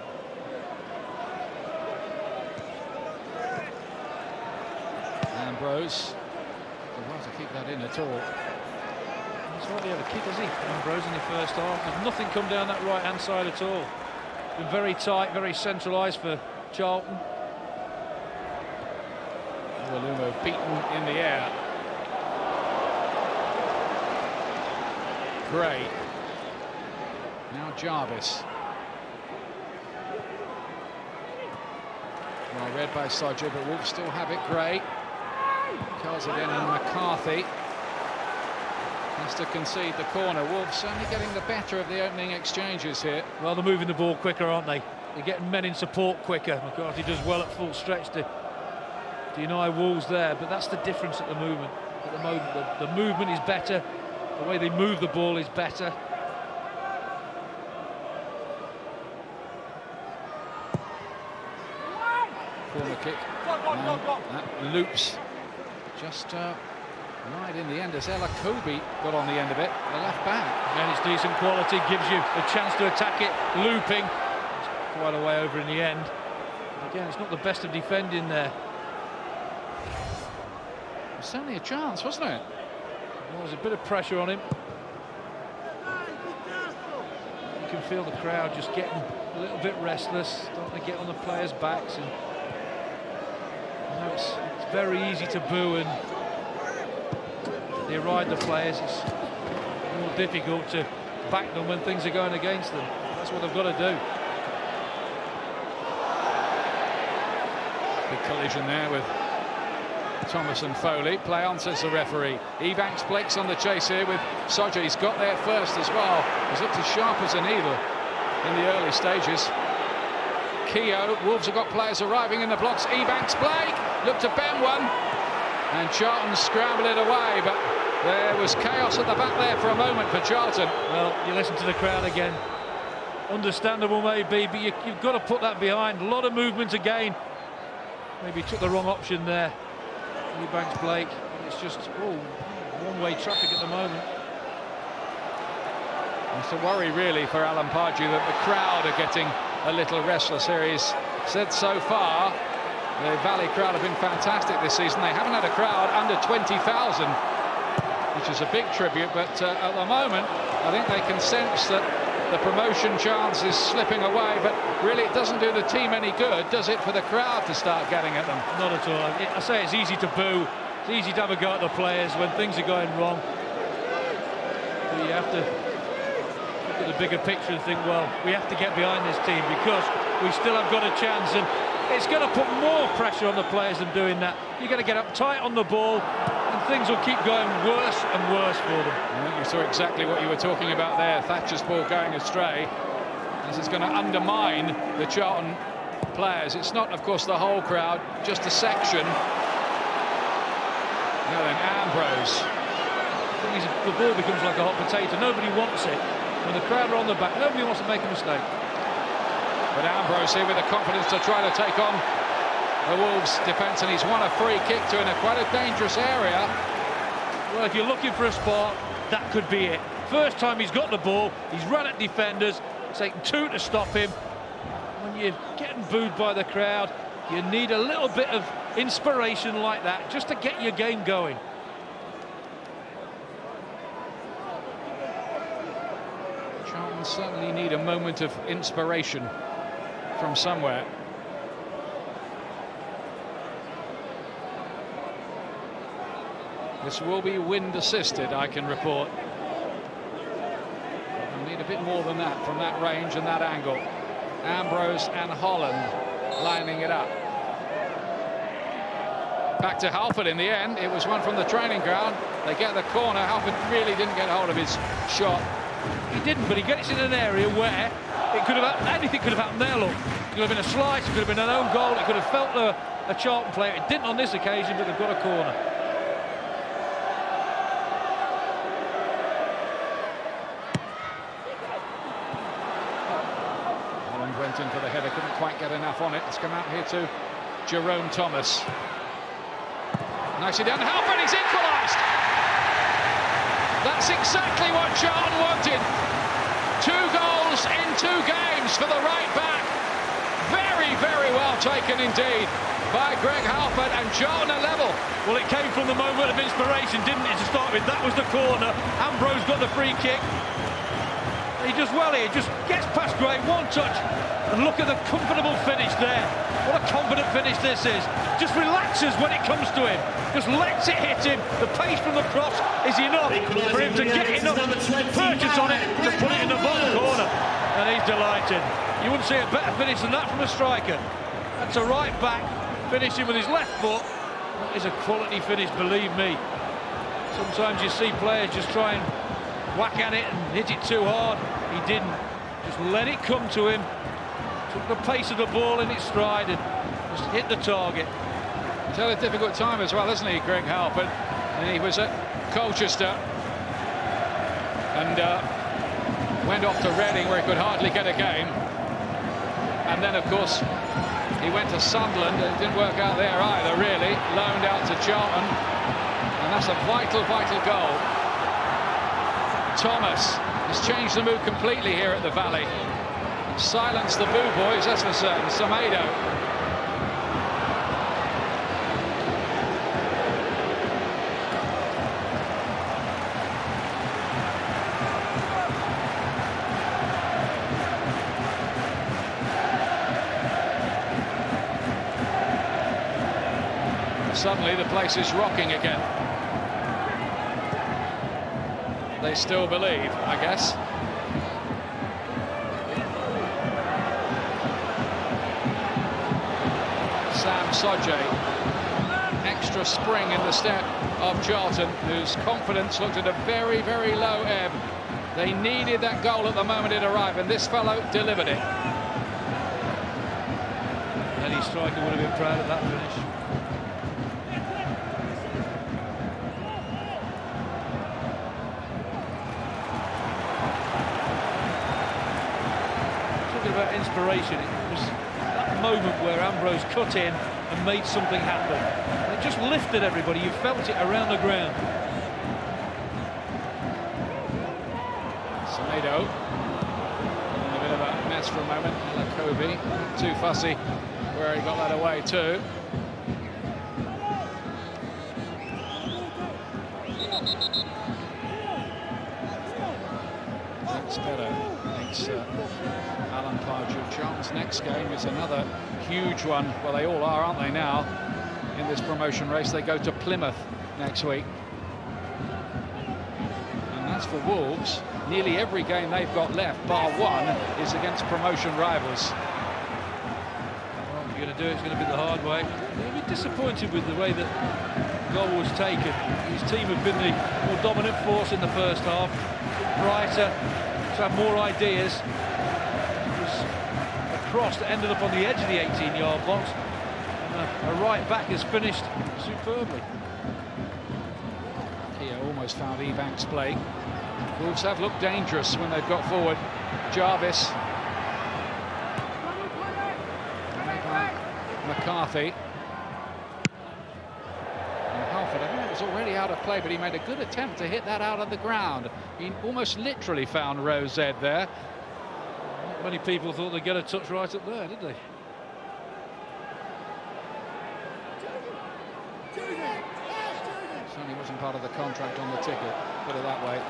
Ambrose. They're right to keep that in at all. He's hardly had a kick, has he, Ambrose, in the first half? There's nothing come down that right-hand side at all. Been very tight, very centralised for Charlton. Walumo beaten in the air. Gray. Now Jarvis. Well read by Sodger, but Wolves still have it. Gray. Curls it in, and McCarthy has to concede the corner. Wolves certainly getting the better of the opening exchanges here. Well, they're moving the ball quicker, aren't they? They're getting men in support quicker. McCarthy does well at full stretch to deny Wolves there, but that's the difference at the moment. At the moment, the movement is better. The way they move the ball is better. Corner kick. That loops just right in the end as Ella Kobe got on the end of it, the left back. And it's decent quality, gives you a chance to attack it, looping. It's quite a way over in the end. Again, it's not the best of defending there. It was certainly a chance, wasn't it? Well, there's a bit of pressure on him. You can feel the crowd just getting a little bit restless, starting to get on the players' backs, and you know, it's very easy to boo and deride the players. It's more difficult to back them when things are going against them. That's what they've got to do. Big collision there with Thomas and Foley. Play on, says the referee. Ebanks-Blake's on the chase here with Sodger. He's got there first as well. He's looked as sharp as a needle in the early stages. Keogh, Wolves have got players arriving in the blocks. Ebanks-Blake looked to bend one, and Charlton scrambled it away, but there was chaos at the back there for a moment for Charlton. Well, you listen to the crowd again. Understandable maybe, but you've got to put that behind. A lot of movement again. Maybe took the wrong option there. Ebanks-Blake. It's just one-way traffic at the moment. It's a worry really for Alan Pardew that the crowd are getting a little restless here. He's said so far the Valley crowd have been fantastic this season. They haven't had a crowd under 20,000, which is a big tribute, but at the moment I think they can sense that the promotion chance is slipping away, but really it doesn't do the team any good, does it, for the crowd to start getting at them? Not at all. I say it's easy to boo, it's easy to have a go at the players when things are going wrong, but you have to look at the bigger picture and think, well, we have to get behind this team because we still have got a chance, and it's going to put more pressure on the players than doing that. You're going to get up tight on the ball, and things will keep going worse and worse for them. I think you saw exactly what you were talking about there. Thatcher's ball going astray. This is going to undermine the Charlton players. It's not, of course, the whole crowd, just a section. Now then, Ambrose. The ball becomes like a hot potato. Nobody wants it. When the crowd are on the back, nobody wants to make a mistake. But Ambrose here with the confidence to try to take on the Wolves defence, and he's won a free kick to quite a dangerous area. Well, if you're looking for a spot, that could be it. First time he's got the ball, he's run at defenders, it's taken two to stop him. When you're getting booed by the crowd, you need a little bit of inspiration like that just to get your game going. Charlton certainly need a moment of inspiration from somewhere. This will be wind assisted, I can report. We need a bit more than that from that range and that angle. Ambrose and Holland lining it up. Back to Halford in the end. It was one from the training ground. They get the corner. Halford really didn't get hold of his shot. He didn't, but he gets in an area where it could have anything could have happened there. Look, it could have been a slice, it could have been an own goal, it could have felt a Charlton player. It didn't on this occasion, but they've got a corner. Holland went in for the header, couldn't quite get enough on it. It's come out here to Jerome Thomas. Nicely done. Halford, he's equalised. That's exactly what Charlton wanted. 2 goals in 2 games for the right back. Very, very well taken indeed by Greg Halford, and Charlton are level. Well, it came from the moment of inspiration, didn't it, to start with? That was the corner. Ambrose got the free kick. He does well here, just gets past Gray, one touch, and look at the comfortable finish there. What a confident finish this is. Just relaxes when it comes to him. Just lets it hit him. The pace from the cross is enough for him to get enough purchase on it to put it in the bottom corner. And he's delighted. You wouldn't see a better finish than that from a striker. That's a right back finishing with his left foot. That is a quality finish, believe me. Sometimes you see players just try and whack at it and hit it too hard. He didn't. Just let it come to him. Took the pace of the ball in its stride and just hit the target. He's had a difficult time as well, hasn't he, Greg Halford? And he was at Colchester and went off to Reading, where he could hardly get a game. And then, of course, he went to Sunderland. It didn't work out there either, really. Loaned out to Charlton. And that's a vital, vital goal. Thomas has changed the mood completely here at the Valley. Silenced the boo boys, that's for certain. Semedo. Suddenly the place is rocking again. They still believe, I guess. Sam Sodje, extra spring in the step of Charlton, whose confidence looked at a very, very low ebb. They needed that goal at the moment it arrived, and this fellow delivered it. Any striker would have been proud of that finish. About inspiration, it was that moment where Ambrose cut in and made something happen. And it just lifted everybody. You felt it around the ground. Semedo in a bit of a mess for a moment. Kobe, too fussy where he got that away too. That's better. Thanks, Alan Pardew. Charlton's next game is another huge one. Well, they all are, aren't they, now, in this promotion race? They go to Plymouth next week. And that's for Wolves. Nearly every game they've got left, bar one, is against promotion rivals. Well, you're going to do it, it's going to be the hard way. I'm a bit disappointed with the way that the goal was taken. His team have been the more dominant force in the first half, brighter, to have more ideas. It was a cross that ended up on the edge of the 18-yard box. And a right back has finished superbly. Keogh almost found Ebanks-Blake. Wolves have looked dangerous when they've got forward. Jarvis. McCarthy. And Halford, I think it was already out of play, but he made a good attempt to hit that out of the ground. He almost literally found Rose Ed there. Not many people thought they'd get a touch right up there, did they? Certainly wasn't part of the contract on the ticket, put it that way.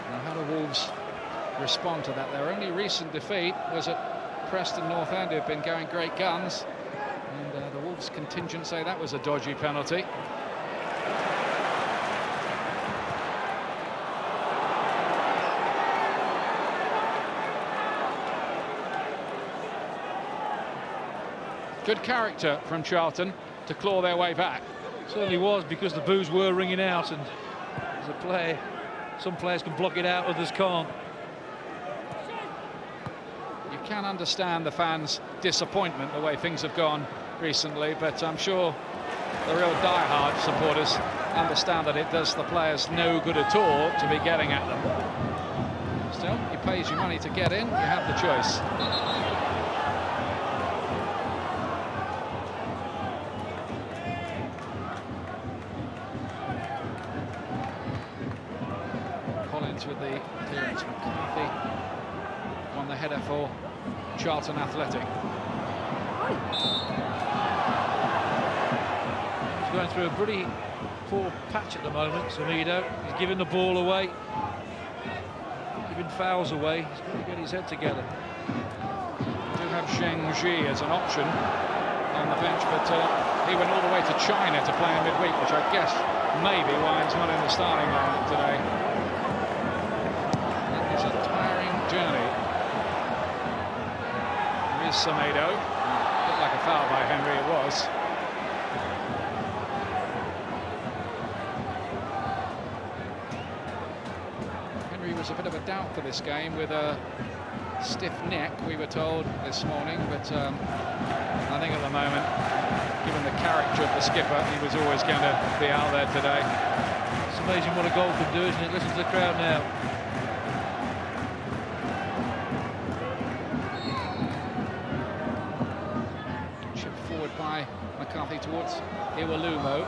Now, how do Wolves respond to that? Their only recent defeat was at Preston North End, who've been going great guns, and the Wolves contingent say that was a dodgy penalty. Good character from Charlton to claw their way back. Certainly was, because the boos were ringing out, and as a player, some players can block it out, others can't. You can understand the fans' disappointment the way things have gone recently, but I'm sure the real die-hard supporters understand that it does the players no good at all to be getting at them. Still, he pays you money to get in, you have the choice. With the clearance, McCarthy won the header for Charlton Athletic. He's going through a pretty poor patch at the moment, Samido. He's giving the ball away, giving fouls away. He's got to get his head together. We do have Zheng Ji as an option on the bench, but he went all the way to China to play in midweek, which I guess may be why he's not in the starting lineup today. Journey. There is Semedo. Looked like a foul by Henry, it was. Henry was a bit of a doubt for this game with a stiff neck, we were told this morning, but I think at the moment, given the character of the skipper, he was always going to be out there today. It's amazing what a goal can do, isn't it? Listen to the crowd now. By McCarthy towards Iwalumo.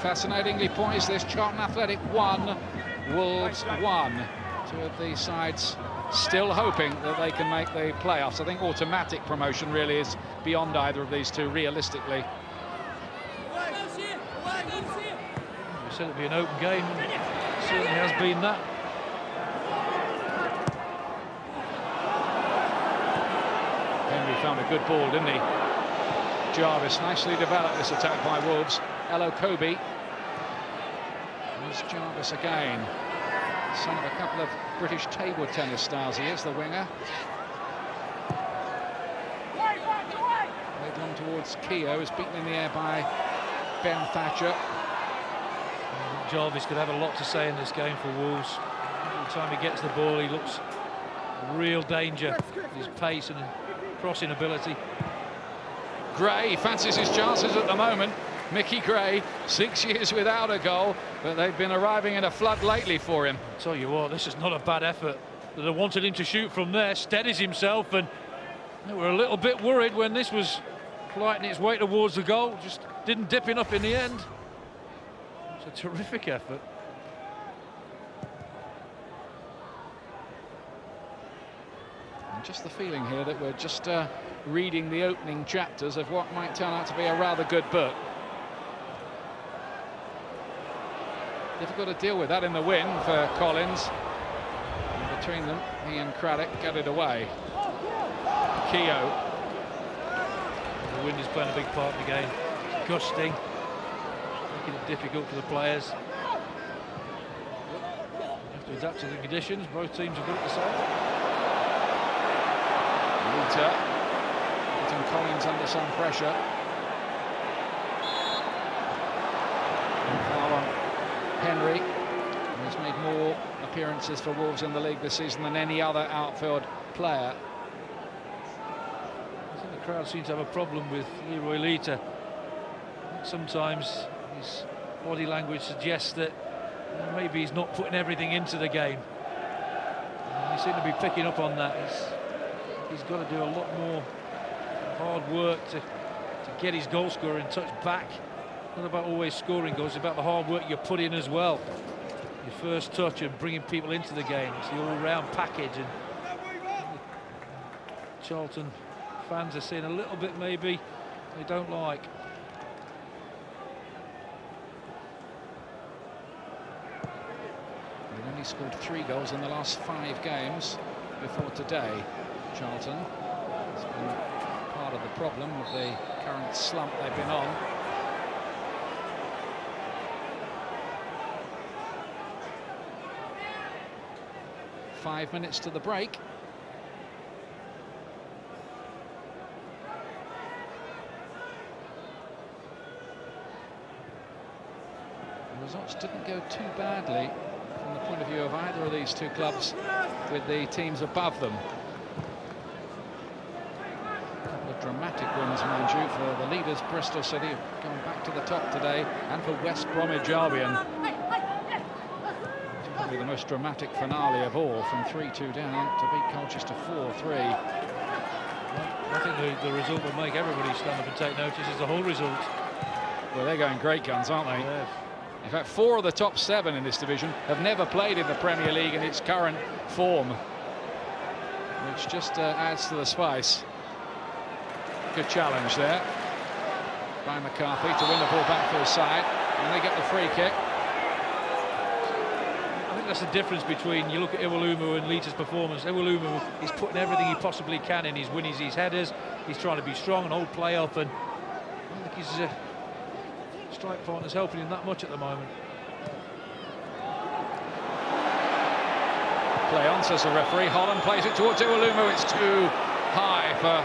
Fascinatingly poised, this. Charlton Athletic 1, Wolves 1. Two of these sides still hoping that they can make the playoffs. I think automatic promotion really is beyond either of these two, realistically. We said it'd be an open game, and it certainly has been that. Found a good ball, didn't he? Jarvis nicely developed this attack by Wolves. Elo Kobe. There's Jarvis again. Son of a couple of British table tennis stars. He is the winger. Played long towards Keogh, is beaten in the air by Ben Thatcher. Jarvis could have a lot to say in this game for Wolves. Every time he gets the ball, he looks real danger. His pace and crossing ability. Gray fancies his chances at the moment. Mickey Gray, 6 years without a goal, but they've been arriving in a flood lately for him. I'll tell you what, this is not a bad effort. They wanted him to shoot from there, steadies himself, and they were a little bit worried when this was flighting its way towards the goal. Just didn't dip enough in the end. It's a terrific effort. Just the feeling here that we're just reading the opening chapters of what might turn out to be a rather good book. Difficult to deal with that in the win for Collins. And between them, he and Craddock get it away. Keogh. The wind is playing a big part in the game. It's gusting, making it difficult for the players. To adapt to the conditions, both teams have got it the same. Lita putting Collins under some pressure. Henry, who's made more appearances for Wolves in the league this season than any other outfield player. I think the crowd seems to have a problem with Leroy Lita. Sometimes his body language suggests that maybe he's not putting everything into the game. They seem to be picking up on that. He's got to do a lot more hard work to get his goal scoring touch back. It's not about always scoring goals, it's about the hard work you put in as well. Your first touch and bringing people into the game. It's the all-round package, and Charlton fans are seeing a little bit maybe they don't like. They've only scored 3 goals in the last 5 games before today. Charlton has been part of the problem of the current slump they've been on. Five minutes to the break. The results didn't go too badly from the point of view of either of these two clubs with the teams above them. A couple of dramatic wins, mind you, for the leaders Bristol City, going back to the top today, and for West Bromwich Albion. Probably the most dramatic finale of all, from 3-2 down to beat Colchester 4-3. I think the result will make everybody stand up and take notice is the whole result. Well, they're going great guns, aren't they? Yeah. In fact, 4 of the top 7 in this division have never played in the Premier League in its current form, which just adds to the spice. Good challenge there by McCarthy to win the ball back for his side, and they get the free kick. I think that's the difference between, you look at Iwelumo and Lita's performance. Iwelumo is putting everything he possibly can in. He's winning his headers, he's trying to be strong and hold play up, and I don't think his strike partner's helping him that much at the moment. Play on, says the referee. Holland plays it towards Iwelumo. It's too high for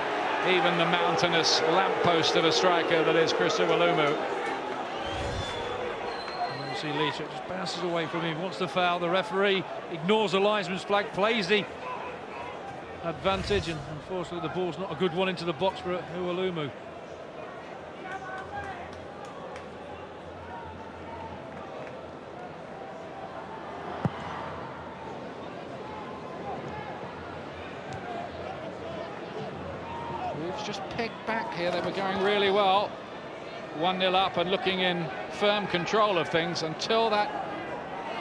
even the mountainous lamppost of a striker that is Chris Iwelumo. See Lita just bounces away from him, wants the foul. The referee ignores the linesman's flag, plays the advantage, and unfortunately the ball's not a good one into the box for Iwelumo. Wolves just pegged back here. They were going really well. 1-0 up and looking in firm control of things until that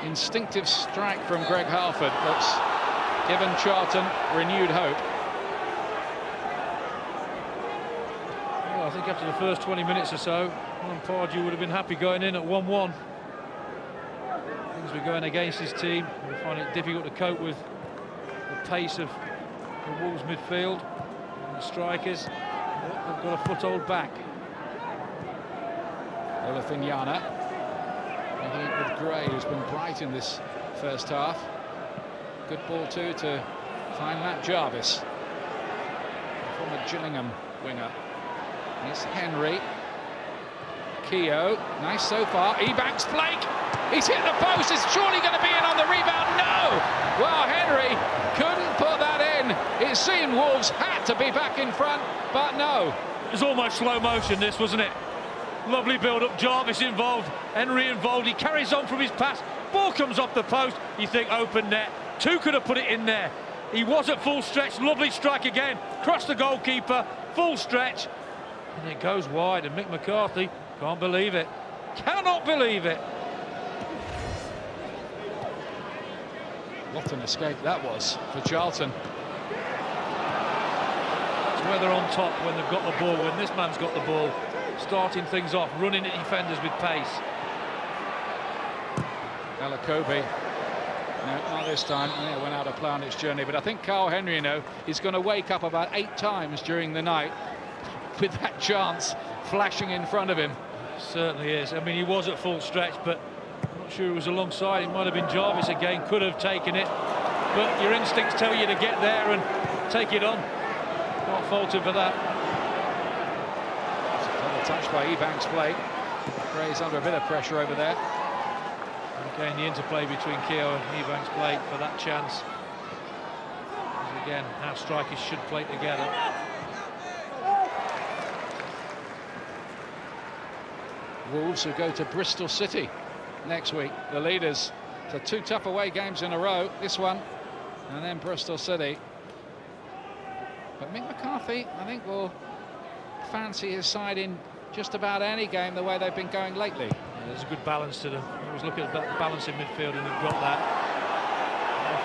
instinctive strike from Greg Halford that's given Charlton renewed hope. Well, I think after the first 20 minutes or so, Alan Pardew would have been happy going in at 1-1. Things were going against his team. They find it difficult to cope with the pace of the Wolves midfield and the strikers. They've got a foothold back. Olafinyana with Gray, who's been bright in this first half. Good ball too to find Matt Jarvis, former Gillingham winger. Here's Henry. Keogh, nice so far. Ebanks-Blake, he's hit the post. It's surely going to be in on the rebound. No! Well, Henry couldn't put that in. It seemed Wolves had to be back in front, but no. It was almost slow motion, this, wasn't it? Lovely build-up, Jarvis involved, Henry involved, he carries on from his pass, ball comes off the post, you think open net, 2 could have put it in there. He was at full stretch, lovely strike again, cross the goalkeeper, full stretch, and it goes wide, and Mick McCarthy can't believe it, cannot believe it. What an escape that was for Charlton. It's where they're on top when they've got the ball, when this man's got the ball. Starting things off, running at defenders with pace. Alakobe, no, not this time. It went out of play on its journey, but I think Carl Henry, is going to wake up about 8 times during the night with that chance flashing in front of him. Certainly is. I mean, he was at full stretch, but I'm not not sure who was alongside. It might have been Jarvis again, could have taken it. But your instincts tell you to get there and take it on. Can't fault him for that. Another touch by Ebanks-Blake. Gray's under a bit of pressure over there. And again, the interplay between Keogh and Ebanks-Blake for that chance. As again, how strikers should play together. Wolves who go to Bristol City next week. The leaders. So 2 tough away games in a row. This one and then Bristol City. But Mick McCarthy, I think, will fancy his side in just about any game the way they've been going lately. Yeah, there's a good balance to them. I was looking at that balance in midfield and they've got that.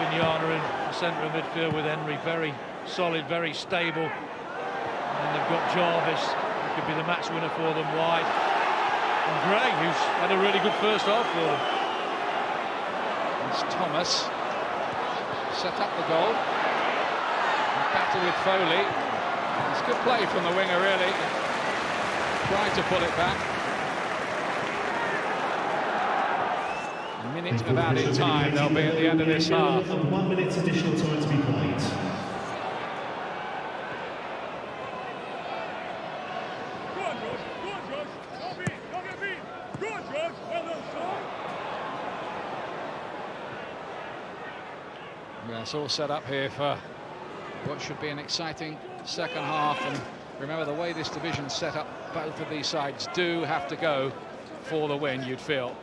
Vignana in the centre of midfield with Henry, very solid, very stable. And they've got Jarvis, who could be the match winner for them wide. And Gray, who's had a really good first half for them. It's Thomas set up the goal. Battle with Foley. It's good play from the winger, really. Tried to pull it back. A minute of added time they'll be at the end of this half. 1 minute additional time to be played. Yeah, it's all set up here for what should be an exciting second half. And remember, the way this division's set up, both of these sides do have to go for the win, you'd feel.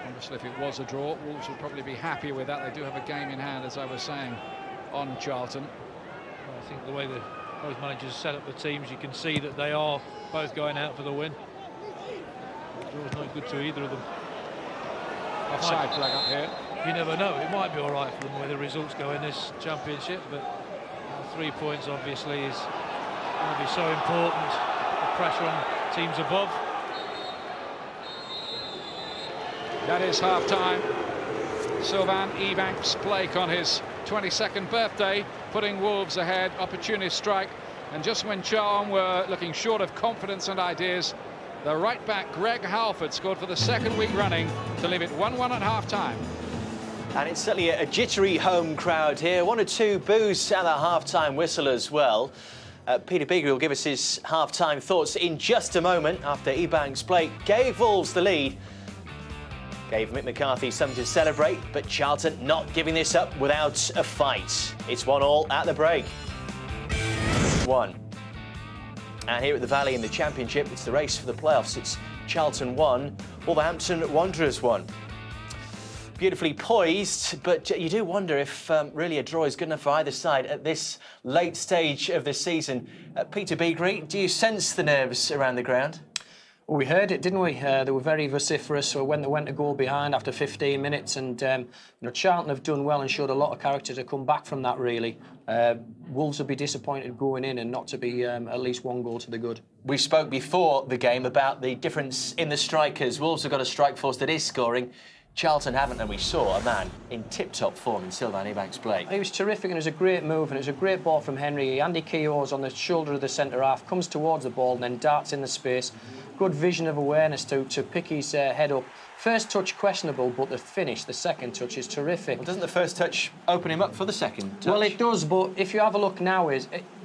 Obviously, if it was a draw, Wolves would probably be happy with that. They do have a game in hand, as I was saying, on Charlton. Well, I think the way both managers set up the teams, you can see that they are both going out for the win. The draw's not good to either of them. Offside flag up here. You never know, it might be all right for them where the results go in this championship, but 3 points obviously is going to be so important. The pressure on teams above. That is half-time. Sylvain Ebanks-Blake on his 22nd birthday, putting Wolves ahead. Opportunist strike, and just when Charlton were looking short of confidence and ideas, the right-back Greg Halford scored for the 2nd week running to leave it 1-1 at half-time. And it's certainly a jittery home crowd here. 1 or 2 boos at the half-time whistle as well. Peter Beagley will give us his half-time thoughts in just a moment after Ebanks-Blake gave Wolves the lead. Gave Mick McCarthy something to celebrate, but Charlton not giving this up without a fight. It's 1-1 at the break. 1. And here at the Valley in the Championship, it's the race for the playoffs. It's Charlton 1, Wolverhampton Wanderers 1. Beautifully poised, but you do wonder if really a draw is good enough for either side at this late stage of the season. Peter Beagley, do you sense the nerves around the ground? Well, we heard it, didn't we? They were very vociferous when they went a goal behind after 15 minutes. And, Charlton have done well and showed a lot of character to come back from that, really. Wolves will be disappointed going in and not to be at least 1 goal to the good. We spoke before the game about the difference in the strikers. Wolves have got a strike force that is scoring. Charlton haven't, and we saw a man in tip-top form in Sylvain Ebanks-Blake. He was terrific, and it was a great move, and it was a great ball from Henry. Andy Keogh's on the shoulder of the centre-half, comes towards the ball and then darts in the space. Good vision of awareness to pick his head up. First touch questionable, but the finish, the second touch, is terrific. Well, doesn't the first touch open him up for the second touch? Well, it does, but if you have a look now,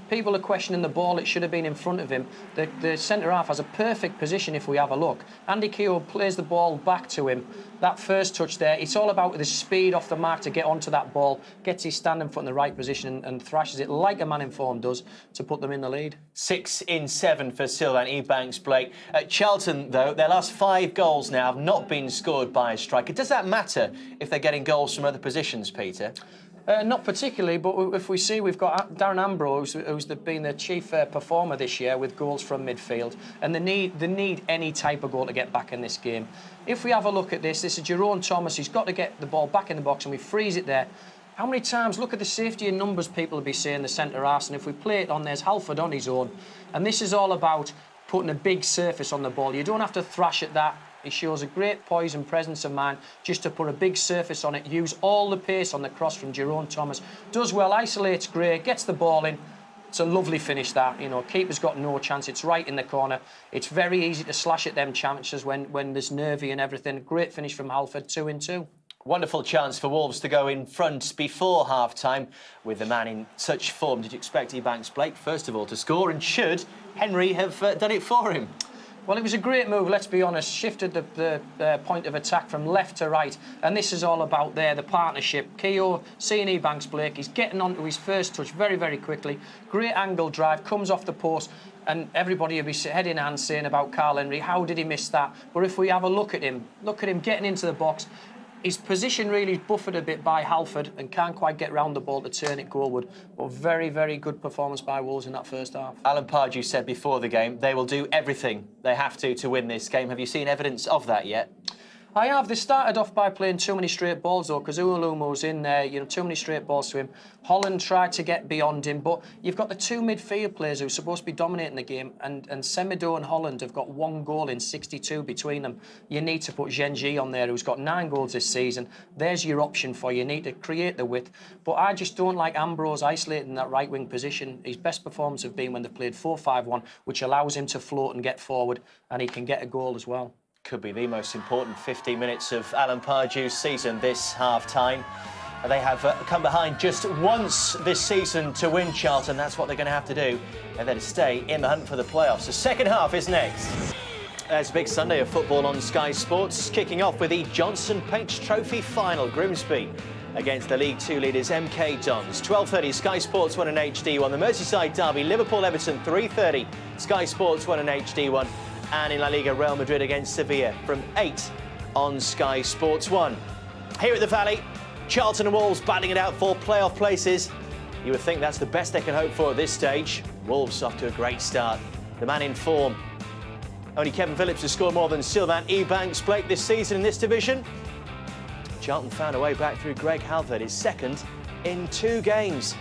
people are questioning the ball. It should have been in front of him. The centre-half has a perfect position if we have a look. Andy Keogh plays the ball back to him. That first touch there, it's all about the speed off the mark to get onto that ball, gets his standing foot in the right position and thrashes it like a man in form does to put them in the lead. 6 in 7 for Sylvain Ebanks-Blake. Charlton, though, their last 5 goals now have not been scored by a striker. Does that matter if they're getting goals from other positions, Peter? Not particularly, but if we see we've got Darren Ambrose, who's been the chief performer this year with goals from midfield, and they need any type of goal to get back in this game. If we have a look at this is Jerome Thomas. He's got to get the ball back in the box, and we freeze it there. How many times, look at the safety in numbers people will be saying the centre-half, and if we play it on, there's Halford on his own. And this is all about putting a big surface on the ball. You don't have to thrash at that. He shows a great poise and presence of mind just to put a big surface on it, use all the pace on the cross from Jerome Thomas. Does well, isolates Gray, gets the ball in, It's a lovely finish that, you know, keeper's got no chance. It's right in the corner. It's very easy to slash at them chances when there's nervy and everything. Great finish from Halford, 2-2. Wonderful chance for Wolves to go in front before half-time with the man in such form. Did you expect Ebanks-Blake, first of all, to score? And should Henry have done it for him? Well, it was a great move, let's be honest. Shifted the point of attack from left to right. And this is all about the partnership. Keogh seeing Ebanks-Blake. He's getting onto his first touch very, very quickly. Great angle drive, comes off the post. And everybody will be head in hand saying about Carl Henry, how did he miss that? But if we have a look at him getting into the box, his position really is buffered a bit by Halford and can't quite get round the ball to turn it goalward. But very, very good performance by Wolves in that first half. Alan Pardew said before the game they will do everything they have to win this game. Have you seen evidence of that yet? I have. They started off by playing too many straight balls, though, because Uolumo's in there, you know, too many straight balls to him. Holland tried to get beyond him, but you've got the two midfield players who are supposed to be dominating the game, and Semedo and Holland have got 1 goal in 62 between them. You need to put Genji on there, who's got 9 goals this season. There's your option for you. You need to create the width. But I just don't like Ambrose isolating that right-wing position. His best performance have been when they've played 4-5-1, which allows him to float and get forward, and he can get a goal as well. Could be the most important 15 minutes of Alan Pardew's season this half-time. They have come behind just once this season to win Charlton. That's what they're going to have to do, and then to stay in the hunt for the playoffs. The second half is next. There's a big Sunday of football on Sky Sports, kicking off with the Johnson Paints Trophy final. Grimsby against the League 2 leaders MK Dons. 12:30 Sky Sports 1 and HD1. The Merseyside derby, Liverpool-Everton 3:30 Sky Sports 1 and HD1. And in La Liga, Real Madrid against Sevilla from 8 on Sky Sports 1. Here at the Valley, Charlton and Wolves battling it out for playoff places. You would think that's the best they can hope for at this stage. Wolves off to a great start. The man in form. Only Kevin Phillips has scored more than Sylvain Ebanks-Blake this season in this division. Charlton found a way back through Greg Halford, his second in 2 games.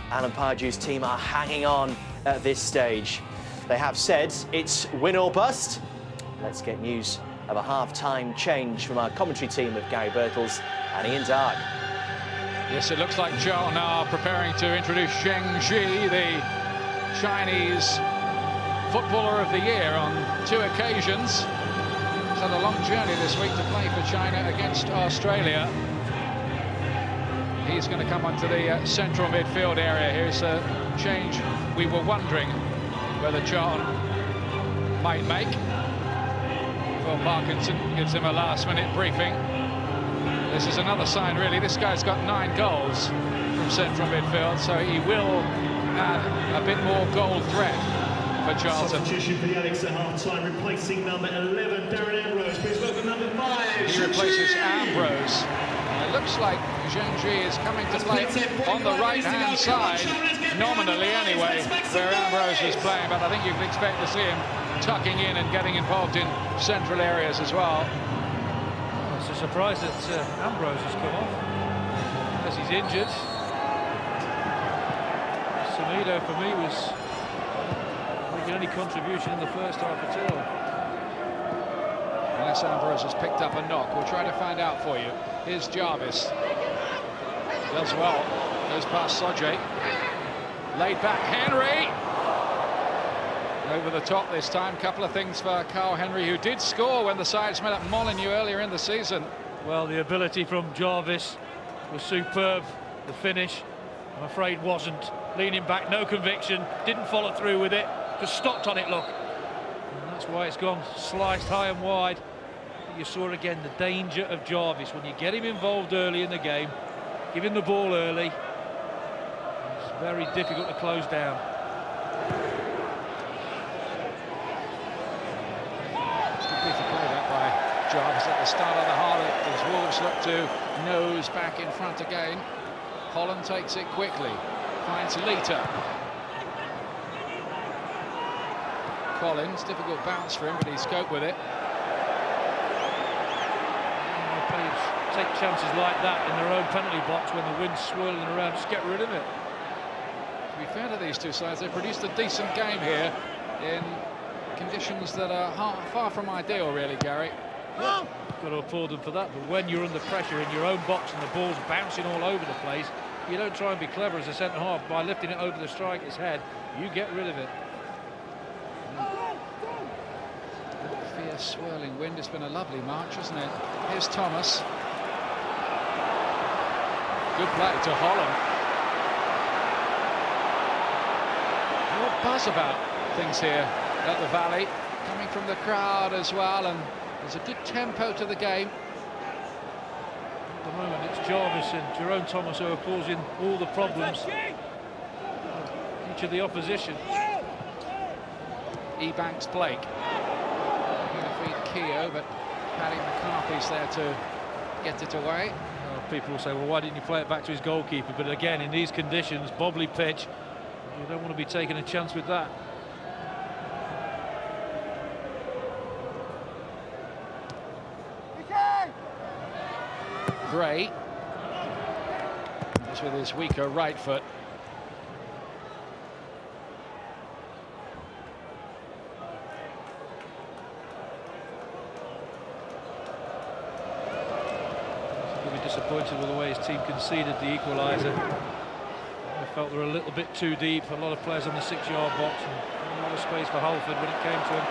Alan Pardew's team are hanging on at this stage. They have said it's win or bust. Let's get news of a half-time change from our commentary team of Gary Birtles and Ian Dark. Yes, it looks like Charlton are preparing to introduce Zheng Ji, the Chinese Footballer of the Year, on 2 occasions. He's had a long journey this week to play for China against Australia. He's going to come onto the central midfield area. Here's a change we were wondering whether Charlton might make. Phil Parkinson gives him a last-minute briefing. This is another sign, really. This guy's got 9 goals from central midfield, so he will add a bit more goal threat for Charlton. Substitution for the Alex at half-time, replacing number 11, Darren Ambrose. Please welcome number 5. He replaces Ambrose. It looks like Zheng Ji is coming to play on the right-hand side, nominally anyway, where Ambrose is playing, but I think you can expect to see him tucking in and getting involved in central areas as well. It's a surprise that Ambrose has come off, as he's injured. Semedo, for me, was making any contribution in the first half at all. Unless Ambrose has picked up a knock, we'll try to find out for you. Here's Jarvis. Does well. Goes past Soje. Laid back Henry. Over the top this time. Couple of things for Carl Henry, who did score when the sides met at Molineux earlier in the season. Well, the ability from Jarvis was superb. The finish, I'm afraid, wasn't. Leaning back, no conviction. Didn't follow through with it. Just stopped on it, look. And that's why it's gone sliced high and wide. You saw again the danger of Jarvis. When you get him involved early in the game, give him the ball early, it's very difficult to close down. Play that by Jarvis at the start of the half as Wolves look to nose back in front again. Holland takes it quickly, finds Lita. Collins, difficult bounce for him, but he's coped with it. Take chances like that in their own penalty box when the wind's swirling around, just get rid of it. To be fair to these two sides, they've produced a decent game here in conditions that are far from ideal, really, Gary. Got to applaud them for that, but when you're under pressure in your own box and the ball's bouncing all over the place, you don't try and be clever as a centre-half by lifting it over the striker's head. You get rid of it. Fierce swirling wind. It's been a lovely march, hasn't it? Here's Thomas. Good play to Holland. More buzz about things here at the Valley, coming from the crowd as well, and there's a good tempo to the game. At the moment it's Jarvis and Jerome Thomas who are causing all the problems. Each of the opposition. Ebanks-Blake. Feed Keogh, but Paddy McCarthy's there to get it away. People will say, well, why didn't you play it back to his goalkeeper? But again, in these conditions, bobbly pitch, you don't want to be taking a chance with that. Gray, that's with his weaker right foot. Disappointed with the way his team conceded the equaliser. I felt they were a little bit too deep. A lot of players on the 6-yard box and a lot of space for Halford when it came to him.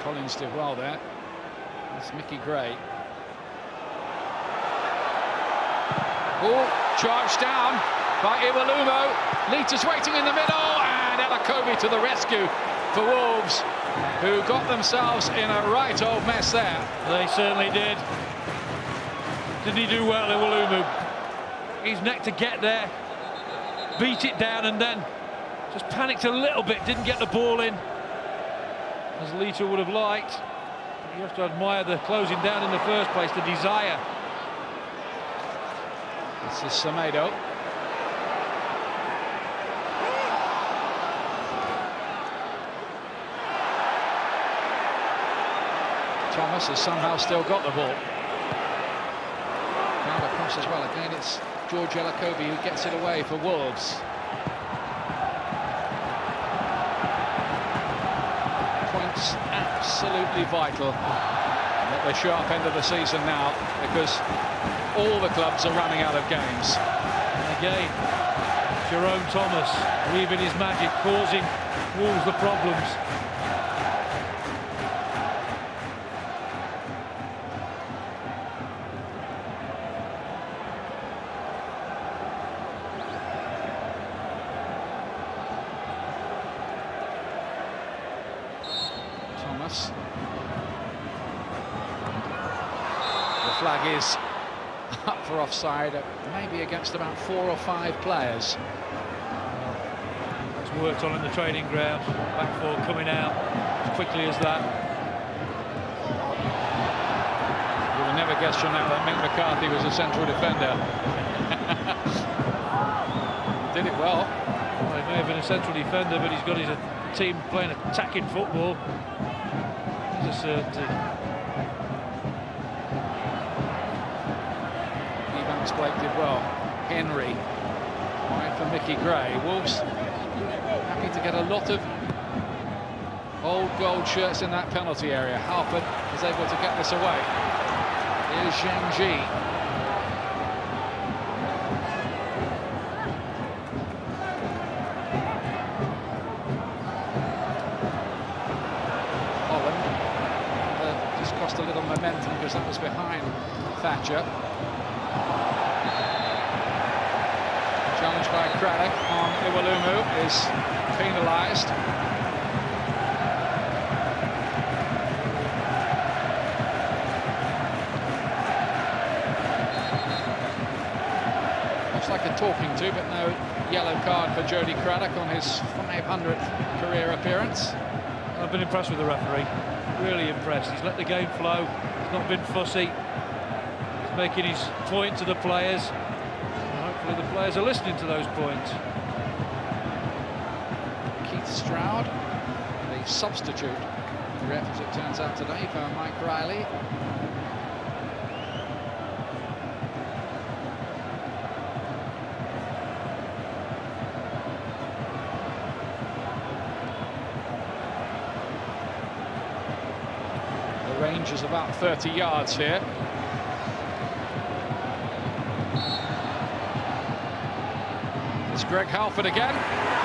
Collins did well there. It's Mickey Gray. Oh, charged down by Iwalumo. Lita's waiting in the middle, and Elakobi to the rescue for Wolves, who got themselves in a right old mess there. They certainly did. Didn't he do well, Iwalumo? His neck to get there, beat it down, and then just panicked a little bit, didn't get the ball in, as Lita would have liked. But you have to admire the closing down in the first place, the desire. This is Semedo. Thomas has somehow still got the ball. Now across as well. Again, it's George Elakobi who gets it away for Wolves. Points absolutely vital at the sharp end of the season now, because all the clubs are running out of games. And again, Jerome Thomas weaving his magic, causing Wolves the problems. Thomas. The flag is up for offside, maybe against about 4 or 5 players. It's worked on in the training ground. Back four coming out as quickly as that. You would never guess from now that Mick McCarthy was a central defender. Did it well. Well, he may have been a central defender, but he's got his team playing attacking football. He's a certainty. Ebanks-Blake did well. Henry, right for Mickey Gray. Wolves happy to get a lot of old gold shirts in that penalty area. Halford is able to get this away. Here's Zhang Ji. Holland just cost a little momentum because that was behind Thatcher. Challenge by Craddock on Iwalumo is penalised. Looks like a talking to, but no yellow card for Jody Craddock on his 500th career appearance. I've been impressed with the referee, really impressed. He's let the game flow, he's not been fussy, he's making his point to the players. The players are listening to those points. Keith Stroud, the substitute ref, as it turns out today, for Mike Riley. The range is about 30 yards here. Greg Halford again.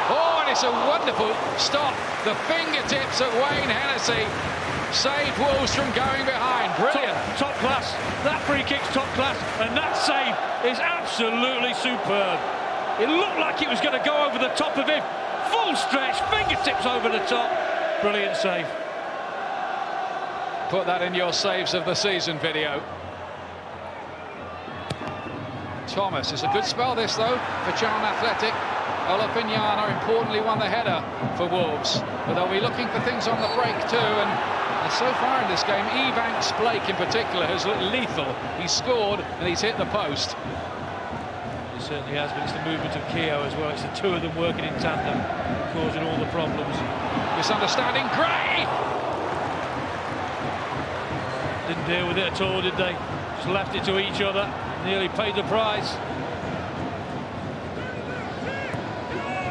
Oh, and it's a wonderful stop. The fingertips of Wayne Hennessy saved Wolves from going behind. Brilliant. Top class. That free kick's top class, and that save is absolutely superb. It looked like it was going to go over the top of him. Full stretch, fingertips over the top. Brilliant save. Put that in your saves of the season video. Thomas, it's a good spell this though for Charlton Athletic. Olapignana importantly won the header for Wolves, but they'll be looking for things on the break too, and so far in this game Ebanks-Blake in particular has looked lethal. He's scored and he's hit the post. He certainly has, but it's the movement of Keogh as well. It's the two of them working in tandem, causing all the problems. Misunderstanding, Gray! Didn't deal with it at all, did they? Just left it to each other, nearly paid the price.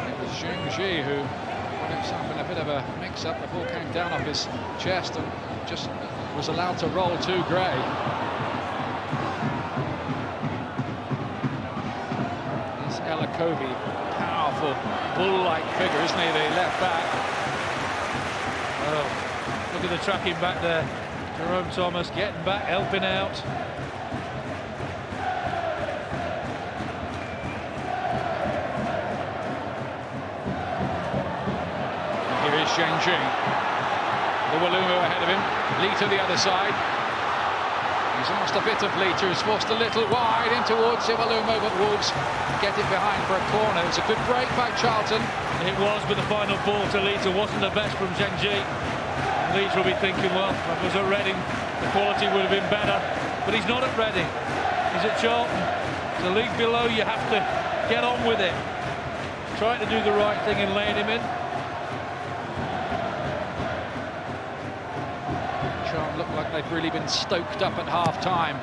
It was Zheng who got himself in a bit of a mix-up. The ball came down off his chest and just was allowed to roll to Gray. This Elakobi, powerful, bull-like figure, isn't he, the left back? Oh, look at the tracking back there. Jerome Thomas getting back, helping out. Here is Zheng. Wolverhampton ahead of him. Lita the other side. He's asked a bit of Lita, who's forced a little wide in towards Wolverhampton, but Wolves get it behind for a corner. It's a good break by Charlton. It was, but the final ball to Lita wasn't the best from Zheng. Lita will be thinking, well, if I was at Reading, the quality would have been better. But he's not at Reading. He's at Charlton. The league below, you have to get on with it. Trying to do the right thing and laying him in. Charlton looked like they'd really been stoked up at half-time.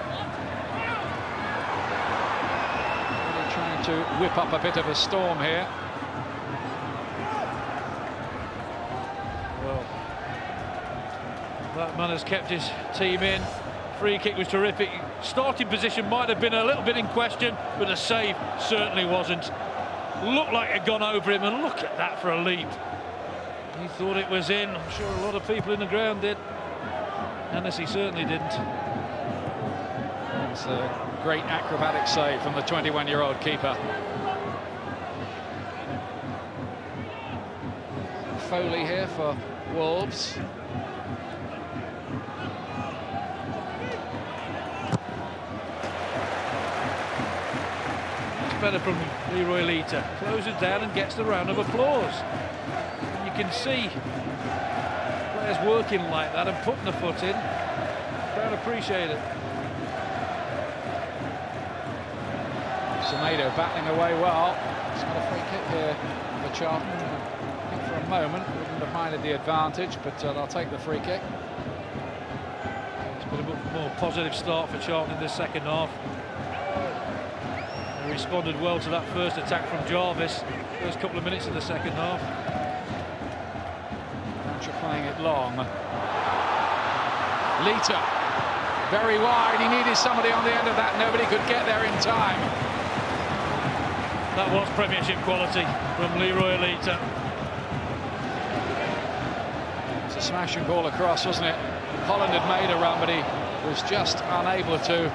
Really trying to whip up a bit of a storm here. That man has kept his team in. Free kick was terrific. Starting position might have been a little bit in question, but the save certainly wasn't. Looked like it had gone over him, and look at that for a leap. He thought it was in. I'm sure a lot of people in the ground did. Hennessy certainly didn't. It's a great acrobatic save from the 21-year-old keeper. Foley here for Wolves. Better from Leroy Lita. Closes down and gets the round of applause. And you can see players working like that and putting the foot in. Crowd appreciate it. Semedo battling away well. He's got a free kick here for Charlton. I think for a moment wouldn't have minded the advantage, but they'll take the free kick. It's been a bit more positive start for Charlton in this second half. They responded well to that first attack from Jarvis. First couple of minutes of the second half. You're playing it long. Lita, very wide. He needed somebody on the end of that. Nobody could get there in time. That was Premiership quality from Leroy Lita. It's a smashing ball across, wasn't it? Holland had made a run, but he was just unable to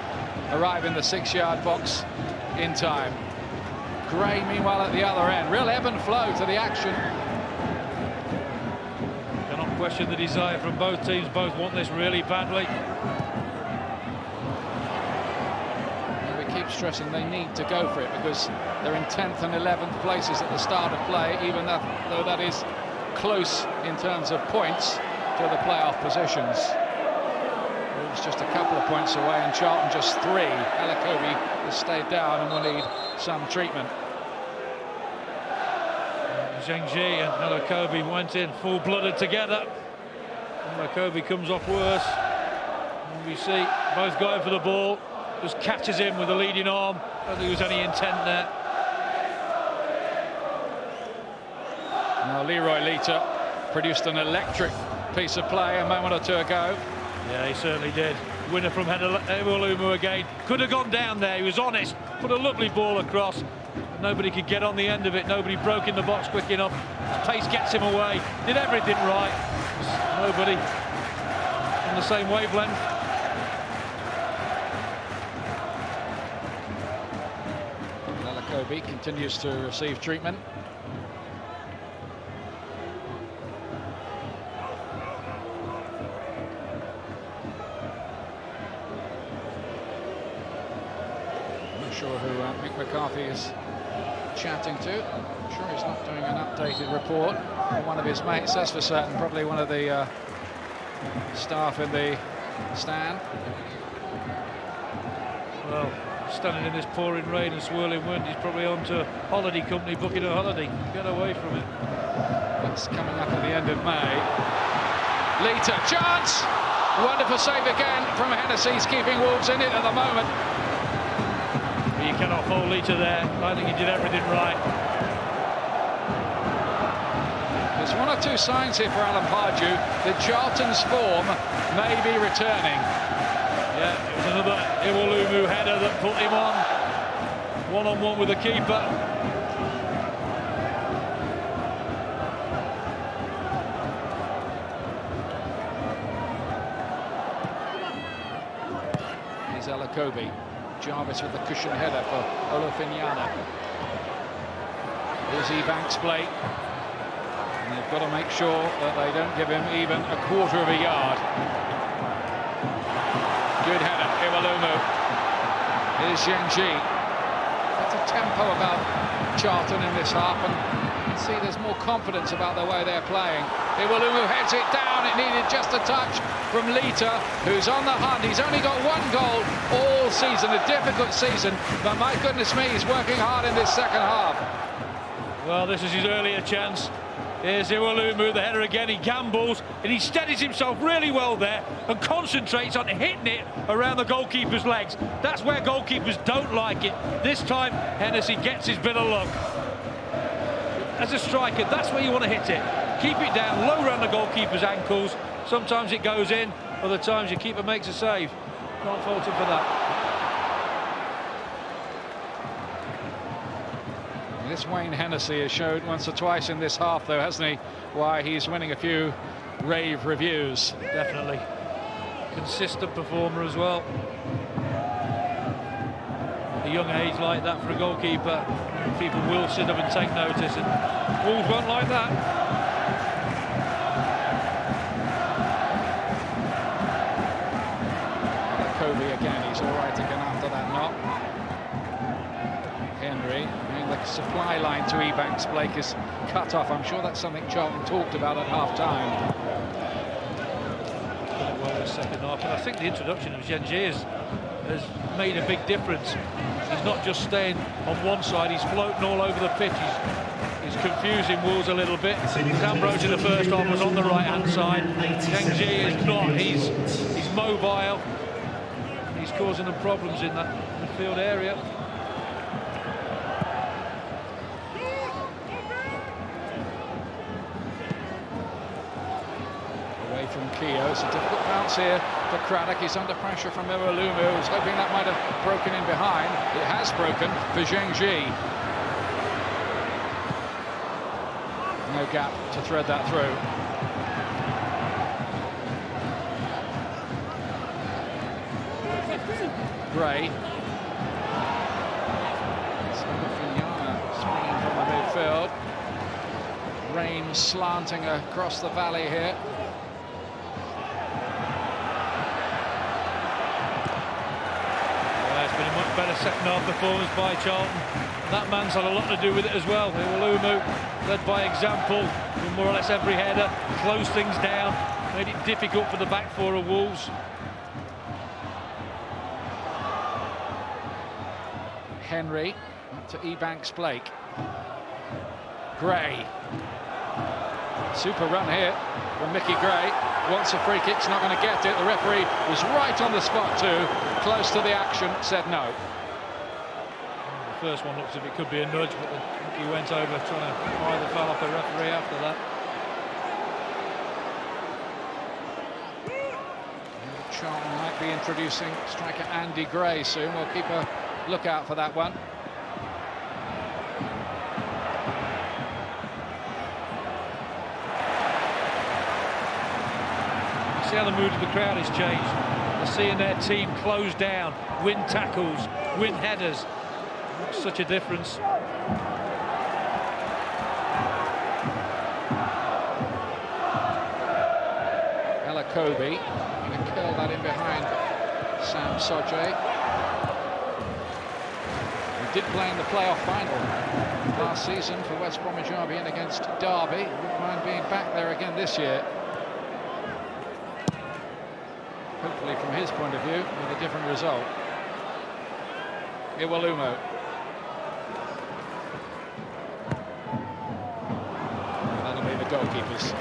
arrive in the 6-yard box in time. Gray, meanwhile, at the other end. Real ebb and flow to the action. Cannot question the desire from both teams. Both want this really badly. And we keep stressing they need to go for it because they're in 10th and 11th places at the start of play, even though that is close in terms of points to the playoff positions. Wolves just a couple of points away and Charlton just 3. Elakobi has stayed down and will need some treatment. Zheng and Elakobi went in full-blooded together. Elakobi comes off worse. And we see both going for the ball. Just catches him with a leading arm. I don't think there was any intent there. Now Leroy Lita produced an electric piece of play a moment or two ago. Yeah, he certainly did. Winner from Wolverhampton again. Could have gone down there. He was honest. Put a lovely ball across. Nobody could get on the end of it. Nobody broke in the box quick enough. Pace gets him away. Did everything right. Nobody on the same wavelength. Kobe continues to receive treatment. I'm not sure who Mick McCarthy is chatting to. I'm sure he's not doing an updated report. One of his mates, that's for certain, probably one of the staff in the stand. Well, standing in this pouring rain and swirling wind, he's probably on to holiday company booking a holiday. Get away from it. That's coming up at the end of May. Lita, chance! Wonderful save again from Hennessy. He's keeping Wolves in it at the moment. You cannot hold Lita there. I think he did everything right. There's one or two signs here for Alan Pardew that Charlton's form may be returning. Yeah, it was another Iwalumu header that put him on one-on-one with the keeper. Here's Alakobi. Jarvis with the cushion header for Olofinyana. Here's Ebanks-Blake. And they've got to make sure that they don't give him even a quarter of a yard. Good header, Iwalumu. Here's Zhengji. Better tempo about Charlton in this half, and you can see there's more confidence about the way they're playing. Iwalumu heads it down. It needed just a touch from Lita, who's on the hunt. He's only got one goal all season, a difficult season, but my goodness me, he's working hard in this second half. Well, this is his earlier chance. Here's Iwalumu, the header again. He gambles and he steadies himself really well there and concentrates on hitting it around the goalkeeper's legs. That's where goalkeepers don't like it. This time, Hennessy gets his bit of luck. As a striker, that's where you want to hit it. Keep it down, low around the goalkeeper's ankles. Sometimes it goes in, other times your keeper makes a save. Can't fault him for that. This Wayne Hennessy has showed once or twice in this half, though, hasn't he? Why he's winning a few rave reviews. Definitely. Consistent performer as well. At a young age like that for a goalkeeper, people will sit up and take notice, and Wolves won't like that. Kobe again, he's all right again after that knock. Henry. The supply line to Ebanks-Blake is cut off. I'm sure that's something Charlton talked about at half-time. Well, the second half, and I think the introduction of Zhengji has made a big difference. He's not just staying on one side, he's floating all over the pitch. He's confusing Wolves a little bit. Ambrose in the first half was on the right-hand side. Zhengji is not. He's mobile. He's causing them problems in that midfield area. From Keogh, it's a difficult bounce here for Craddock. He's under pressure from Iwalumu. He's hoping that might have broken in behind. It has broken for Zhengji. No gap to thread that through. Gray. Olofinyana springing from the midfield. Rain slanting across the valley here. Better second half performance by Charlton. That man's had a lot to do with it as well. Iwalumu led by example with more or less every header, closed things down, made it difficult for the back four of Wolves. Henry up to Ebanks-Blake. Gray. Super run here from Mickey Gray. Wants a free kick, not going to get it. The referee was right on the spot too, close to the action, said no. The first one looks as if it could be a nudge, but he went over trying to pry the foul off the referee after that. Charlton might be introducing striker Andy Gray soon. We'll keep a lookout for that one. See how the mood of the crowd has changed. They're seeing their team close down, win tackles, win headers. Makes such a difference. Kobe, going to curl that in behind Sam Sodje. He did play in the playoff final last season for West Bromwich Albion against Derby. Wouldn't mind being back there again this year. Hopefully, from his point of view, with a different result. Iwalumo. That'll be the goalkeepers.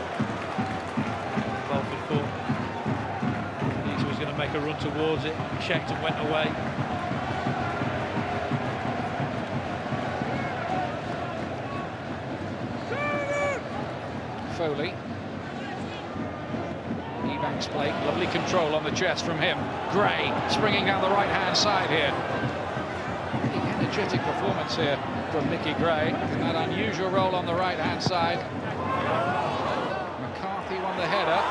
Lita was going to make a run towards it, checked and went away. Foley. Ebanks-Blake, lovely control on the chest from him. Gray springing down the right-hand side here. Energetic performance here from Mickey Gray in that unusual role on the right-hand side. McCarthy won the header.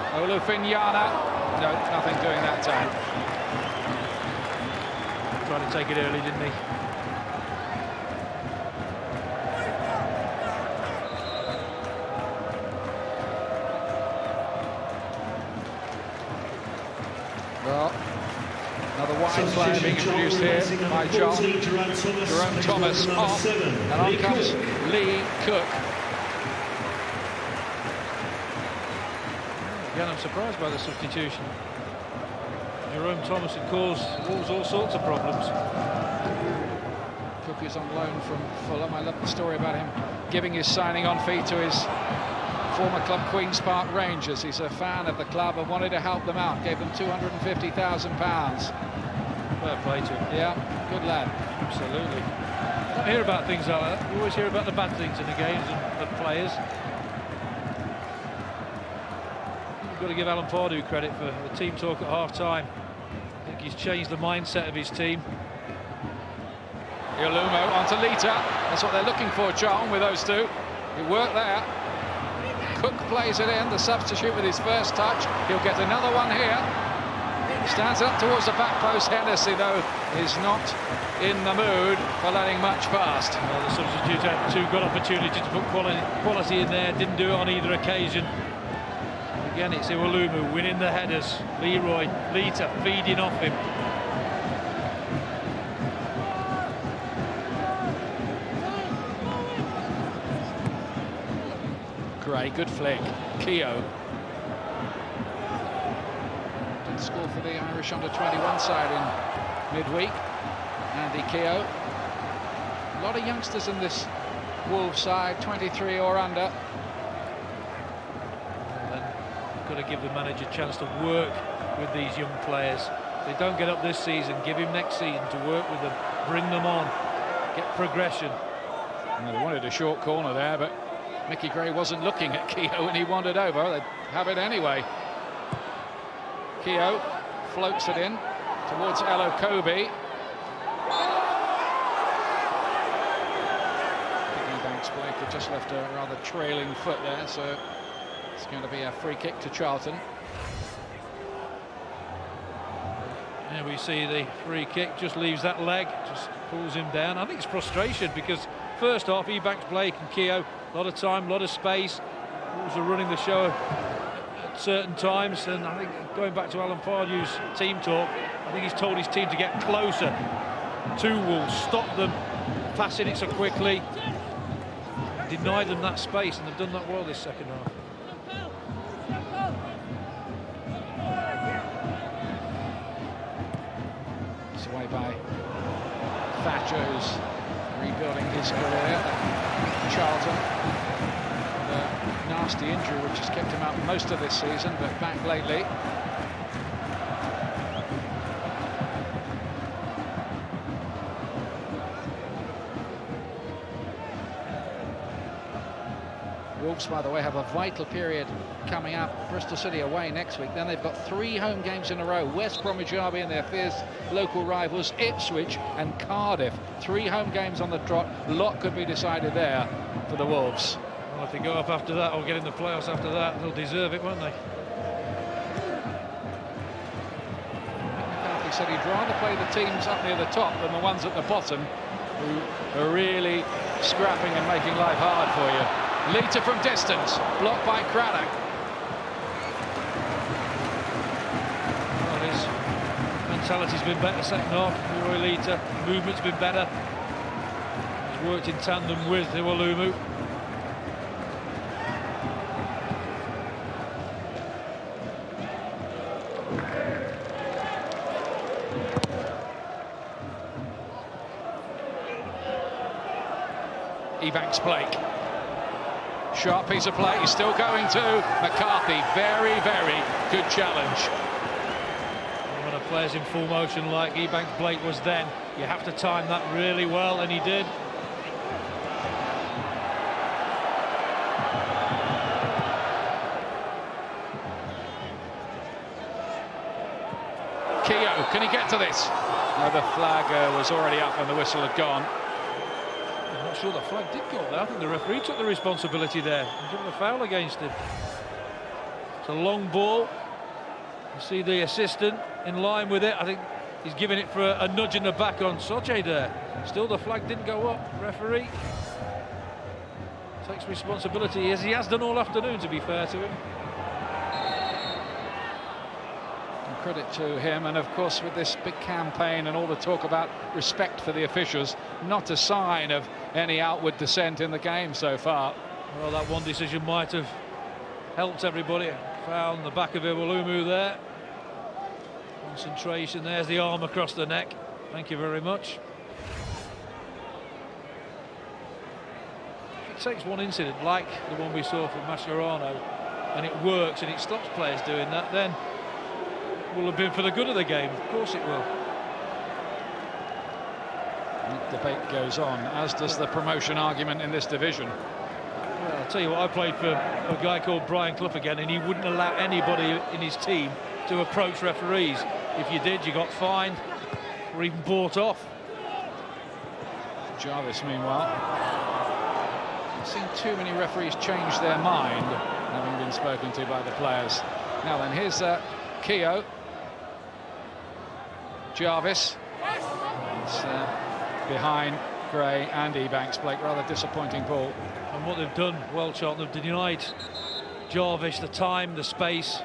Olufinyana, no, nothing doing that time. Tried to take it early, didn't he? Well, another wide player being introduced here by Charlton. Jerome Thomas off, and on comes Lee Cook. Again, I'm surprised by the substitution. Jerome Thomas had caused Wolves all sorts of problems. Cook is on loan from Fulham. I love the story about him giving his signing on fee to his former club Queen's Park Rangers. He's a fan of the club and wanted to help them out. Gave them £250,000. Fair play to him. Yeah, good lad. Absolutely. You don't hear about things like that. You always hear about the bad things in the games and players. You've got to give Alan Pardew credit for the team talk at half-time. I think he's changed the mindset of his team. Iwalumo onto Lita. That's what they're looking for, Charlton, with those two. It worked there. Cook plays it in, the substitute with his first touch. He'll get another one here. Stands up towards the back post. Hennessy, though, is not in the mood for letting much past. Well, the substitute had two good opportunities to put quality in there, didn't do it on either occasion. Again, it's Iwalumo winning the headers. Leroy, Lita feeding off him. Gray, good flick. Keogh. Did score for the Irish under-21 side in midweek. Andy Keogh. A lot of youngsters in this Wolves side, 23 or under. Got to give the manager a chance to work with these young players. If they don't get up this season, give him next season to work with them, bring them on, get progression. Well, they wanted a short corner there, but Mickey Gray wasn't looking at Keogh and he wandered over. They'd have it anyway. Keogh floats it in towards Elo Kobe. Ebanks-Blake had just left a rather trailing foot there, so it's going to be a free kick to Charlton. Yeah, we see the free kick, just leaves that leg, just pulls him down. I think it's frustration because first off, Ebanks-Blake and Keogh, a lot of time, a lot of space. Wolves are running the show at certain times, and I think going back to Alan Pardew's team talk, I think he's told his team to get closer to Wolves, stop them passing it so quickly, deny them that space, and they've done that well this second half. It's away by Thatcher, who's rebuilding his career at Charlton. A nasty injury which has kept him out most of this season, but back lately. Wolves, by the way, have a vital period coming up. Bristol City away next week. Then they've got 3 home games in a row. West Bromwich Albion, their fierce local rivals, Ipswich and Cardiff. 3 home games on the trot. A lot could be decided there for the Wolves. Well, if they go up after that or get in the playoffs after that, they'll deserve it, won't they? McCarthy said he'd rather play the teams up near the top than the ones at the bottom who are really scrapping and making life hard for you. Lita from distance, blocked by Craddock. Well, his mentality's been better second half. Roy Lita, movement's been better. He's worked in tandem with Iwelumo. Ebanks-Blake. Sharp piece of play, he's still going to McCarthy. Very, very good challenge. When a player's in full motion like Ebanks-Blake was then, you have to time that really well, and he did. Keogh, can he get to this? No, the flag was already up and the whistle had gone. I'm not sure the flag did go there. I think the referee took the responsibility there and given a foul against him. It's a long ball. You see the assistant in line with it. I think he's giving it for a nudge in the back on Soche there. Still the flag didn't go up. Referee takes responsibility, as he has done all afternoon, to be fair to him. Credit to him, and of course with this big campaign and all the talk about respect for the officials, not a sign of any outward descent in the game so far. Well, that one decision might have helped everybody. Foul on the back of Iwelumo there. Concentration, there's the arm across the neck. Thank you very much. If it takes one incident like the one we saw from Mascherano and it works and it stops players doing that, then will have been for the good of the game. Of course it will. The debate goes on, as does the promotion argument in this division. Well, I'll tell you what, I played for a guy called Brian Clough again, and he wouldn't allow anybody in his team to approach referees. If you did, you got fined or even bought off. Jarvis, meanwhile, I've seen too many referees change their mind, having been spoken to by the players. Now then, here's Keogh. Jarvis. It's behind Gray and Ebanks-Blake. Rather disappointing ball. And what they've done, well, Charlton have denied Jarvis the time, the space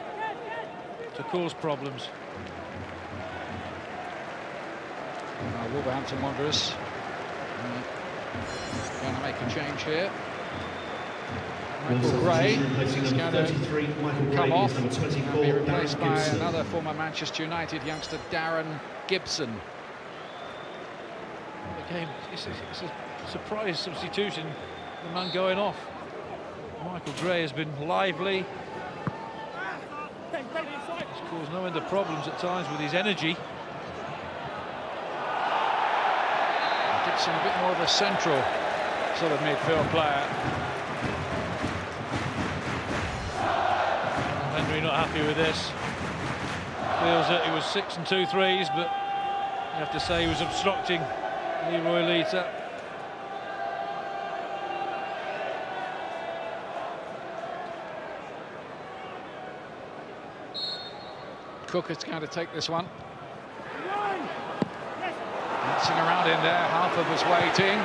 to cause problems. Wolverhampton Wanderers going to make a change here. Michael Gray is going to come off and be replaced by another former Manchester United youngster, Darren Gibson. The game, it's a surprise substitution, the man going off. Michael Gray has been lively. He's caused no end of problems at times with his energy. Gibson a bit more of a central sort of midfield player. Henry not happy with this. Feels that he was 6 and 2 threes, but you have to say he was obstructing Leroy Lita. Cook is going to take this one. Dancing around in there, Halford was waiting.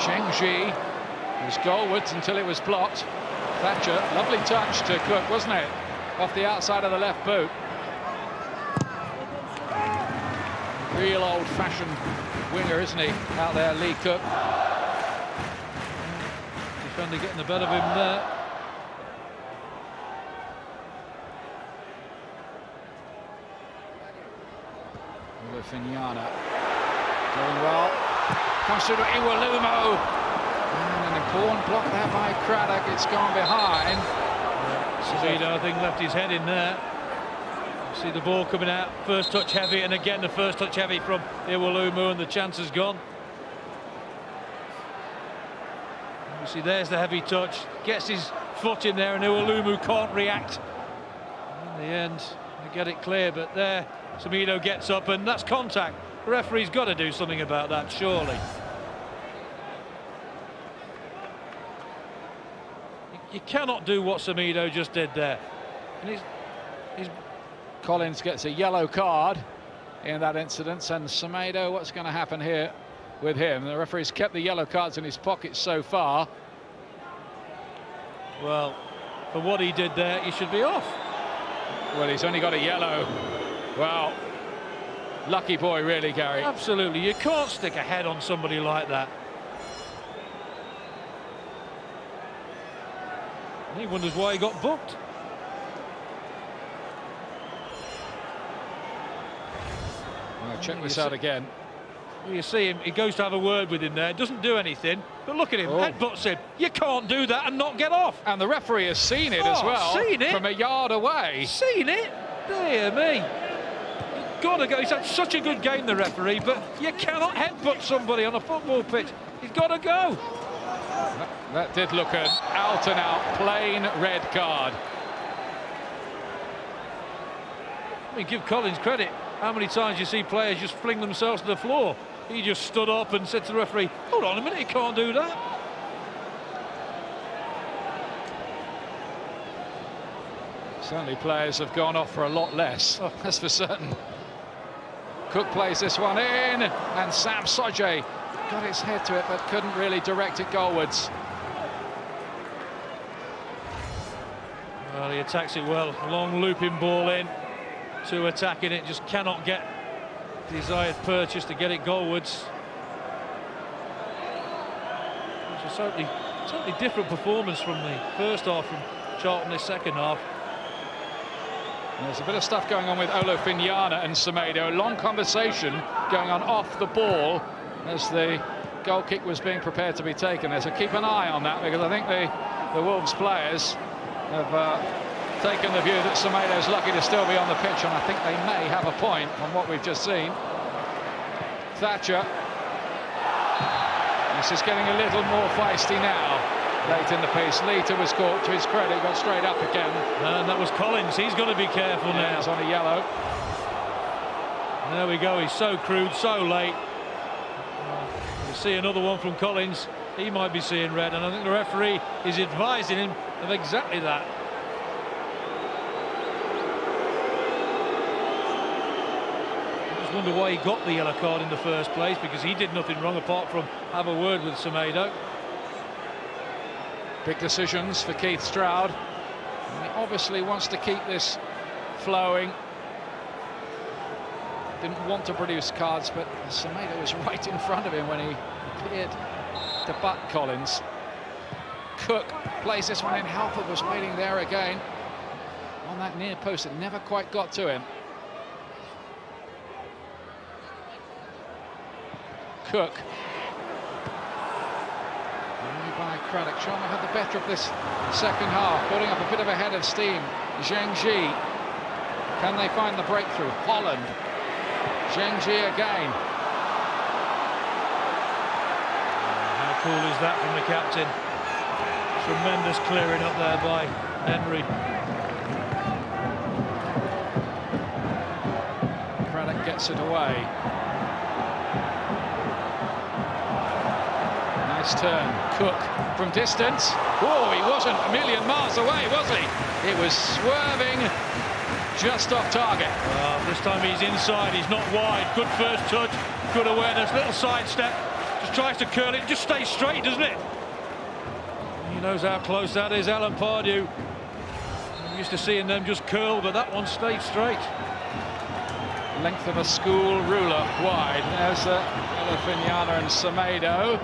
Shengji was goalwards until it was blocked. Thatcher, lovely touch to Cook, wasn't it? Off the outside of the left boot. Real old-fashioned winger, isn't he? Out there, Lee Cook. Defender getting the better of him there. Finyana going well. Comes through to Iwelumo. And an important block there by Craddock. It's gone behind. Semedo, I think, left his head in there. See the ball coming out, first touch heavy, and again the first touch heavy from Iwelumo, and the chance has gone. You see, there's the heavy touch, gets his foot in there, and Iwelumo can't react. In the end, they get it clear, but there, Semedo gets up, and that's contact. The referee's got to do something about that, surely. You cannot do what Semedo just did there. And Collins gets a yellow card in that incident, and Semedo, what's going to happen here with him? The referee's kept the yellow cards in his pocket so far. Well, for what he did there, he should be off. Well, he's only got a yellow. Wow. Lucky boy, really, Gary. Absolutely. You can't stick a head on somebody like that. And he wonders why he got booked. Well, check this out again. Well, you see him, he goes to have a word with him there, doesn't do anything, but look at him, headbutts him. You can't do that and not get off. And the referee has seen it as well. Seen it? From a yard away. Seen it? Dear me. You've got to go. He's had such a good game, the referee, but you cannot headbutt somebody on a football pitch. He's got to go. That did look an out-and-out plain red card. I mean, give Collins credit. How many times you see players just fling themselves to the floor? He just stood up and said to the referee, hold on a minute, you can't do that. Certainly players have gone off for a lot less, that's for certain. Cook plays this one in, and Sam Soje got his head to it but couldn't really direct it goalwards. Well, he attacks it well. Long looping ball in to attacking it, just cannot get desired purchase to get it goalwards. It's a totally different performance from the first half from Charlton this second half. There's a bit of stuff going on with Olofinjana and Semedo. Long conversation going on off the ball as the goal kick was being prepared to be taken there. So keep an eye on that, because I think the Wolves players have taken the view that Semedo's lucky to still be on the pitch, and I think they may have a point on what we've just seen. Thatcher. This is getting a little more feisty now. Late in the piece, Lita was caught, to his credit, got straight up again. And that was Collins. He's got to be careful now. He's on a yellow. There we go. He's so crude, so late. You see another one from Collins. He might be seeing red, and I think the referee is advising him of exactly that. I just wonder why he got the yellow card in the first place, because he did nothing wrong apart from have a word with Semedo. Big decisions for Keith Stroud. And he obviously wants to keep this flowing. Didn't want to produce cards, but Semedo was right in front of him when he appeared to butt Collins. Cook plays this one in. Halford was waiting there again on that near post. It never quite got to him. Cook. By Craddock. Charlton had the better of this second half, building up a bit of a head of steam. Zheng Ji. Can they find the breakthrough? Holland. Zheng Ji again. How cool is that from the captain? Tremendous clearing up there by Henry. Craddock gets it away. Nice turn. Cook from distance. Oh, he wasn't a million miles away, was he? It was swerving just off target. This time he's inside, he's not wide. Good first touch, good awareness, little sidestep. Just tries to curl it, just stays straight, doesn't it? He knows how close that is, Alan Pardew. I'm used to seeing them just curl, but that one stayed straight. Length of a school ruler wide. There's Olofinjana and Semedo.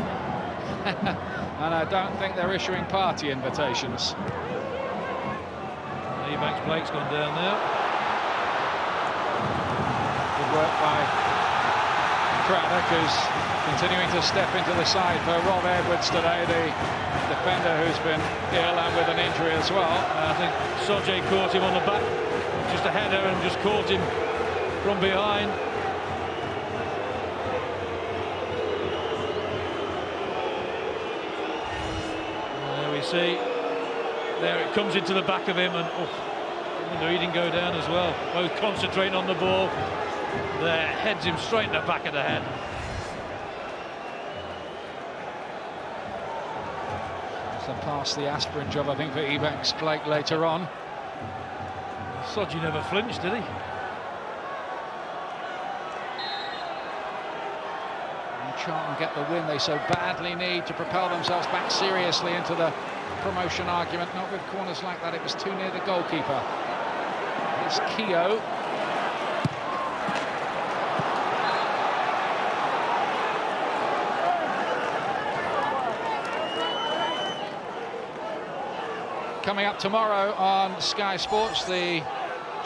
And I don't think they're issuing party invitations. Ebanks-Blake's gone down there. Good work by Craddock, who's continuing to step into the side for Rob Edwards today, the defender who's been ill and with an injury as well. I think Soje caught him on the back, just a header, and just caught him from behind. See, there it comes into the back of him, and he didn't go down as well. Both concentrating on the ball. There, heads him straight in the back of the head. pass the aspirin job, I think, for Ebanks-Blake later on. Sodgy never flinched, did he? And Charlton get the win they so badly need to propel themselves back seriously into the promotion argument. Not with corners like that, it was too near the goalkeeper. It's Keogh. Coming up tomorrow on Sky Sports, the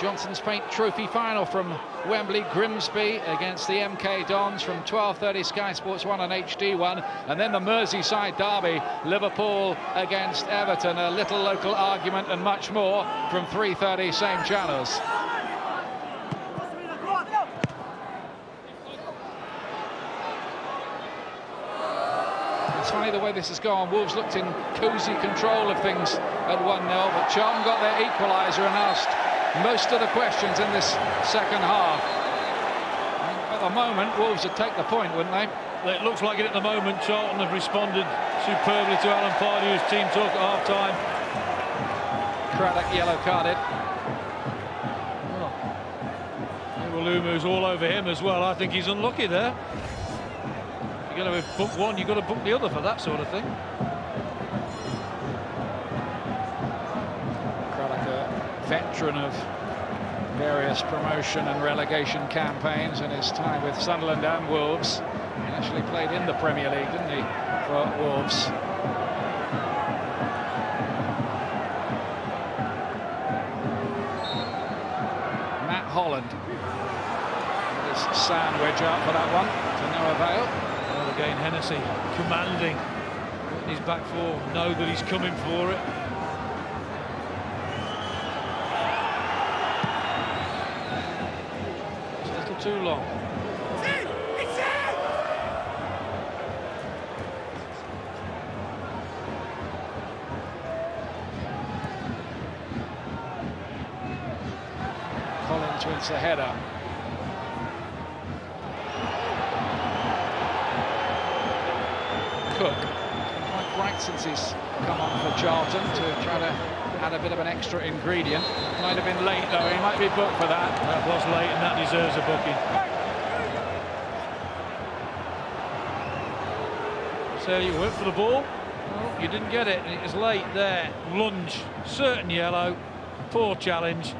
Johnson's Paint Trophy final from Wembley, Grimsby against the MK Dons from 12:30 Sky Sports 1 and HD1, and then the Merseyside derby, Liverpool against Everton, a little local argument and much more from 3:30 same channels. It's funny the way this has gone. Wolves looked in cosy control of things at 1-0, but Charlton got their equaliser and asked most of the questions in this second half. At the moment, Wolves would take the point, wouldn't they? It looks like it at the moment. Charlton have responded superbly to Alan Pardew's team talk at half-time. Craddock yellow carded. Iwalumu's all over him as well. I think he's unlucky there. You're going to book one, you've got to book the other for that sort of thing. Craddock, a veteran of various promotion and relegation campaigns in his time with Sunderland and Wolves. He actually played in the Premier League, didn't he, for Wolves? Matt Holland. His sandwich out for that one, to no avail. Well, again, Hennessy commanding his back four, know that he's coming for it. It's a little too long. Collins wins the header. Cook, quite bright since he's come on for Charlton to try to add a bit of an extra ingredient. Might have been late though, he might be booked for that. That was late and that deserves a booking. So you went for the ball, well, you didn't get it, and it was late there. Lunge, certain yellow, poor challenge.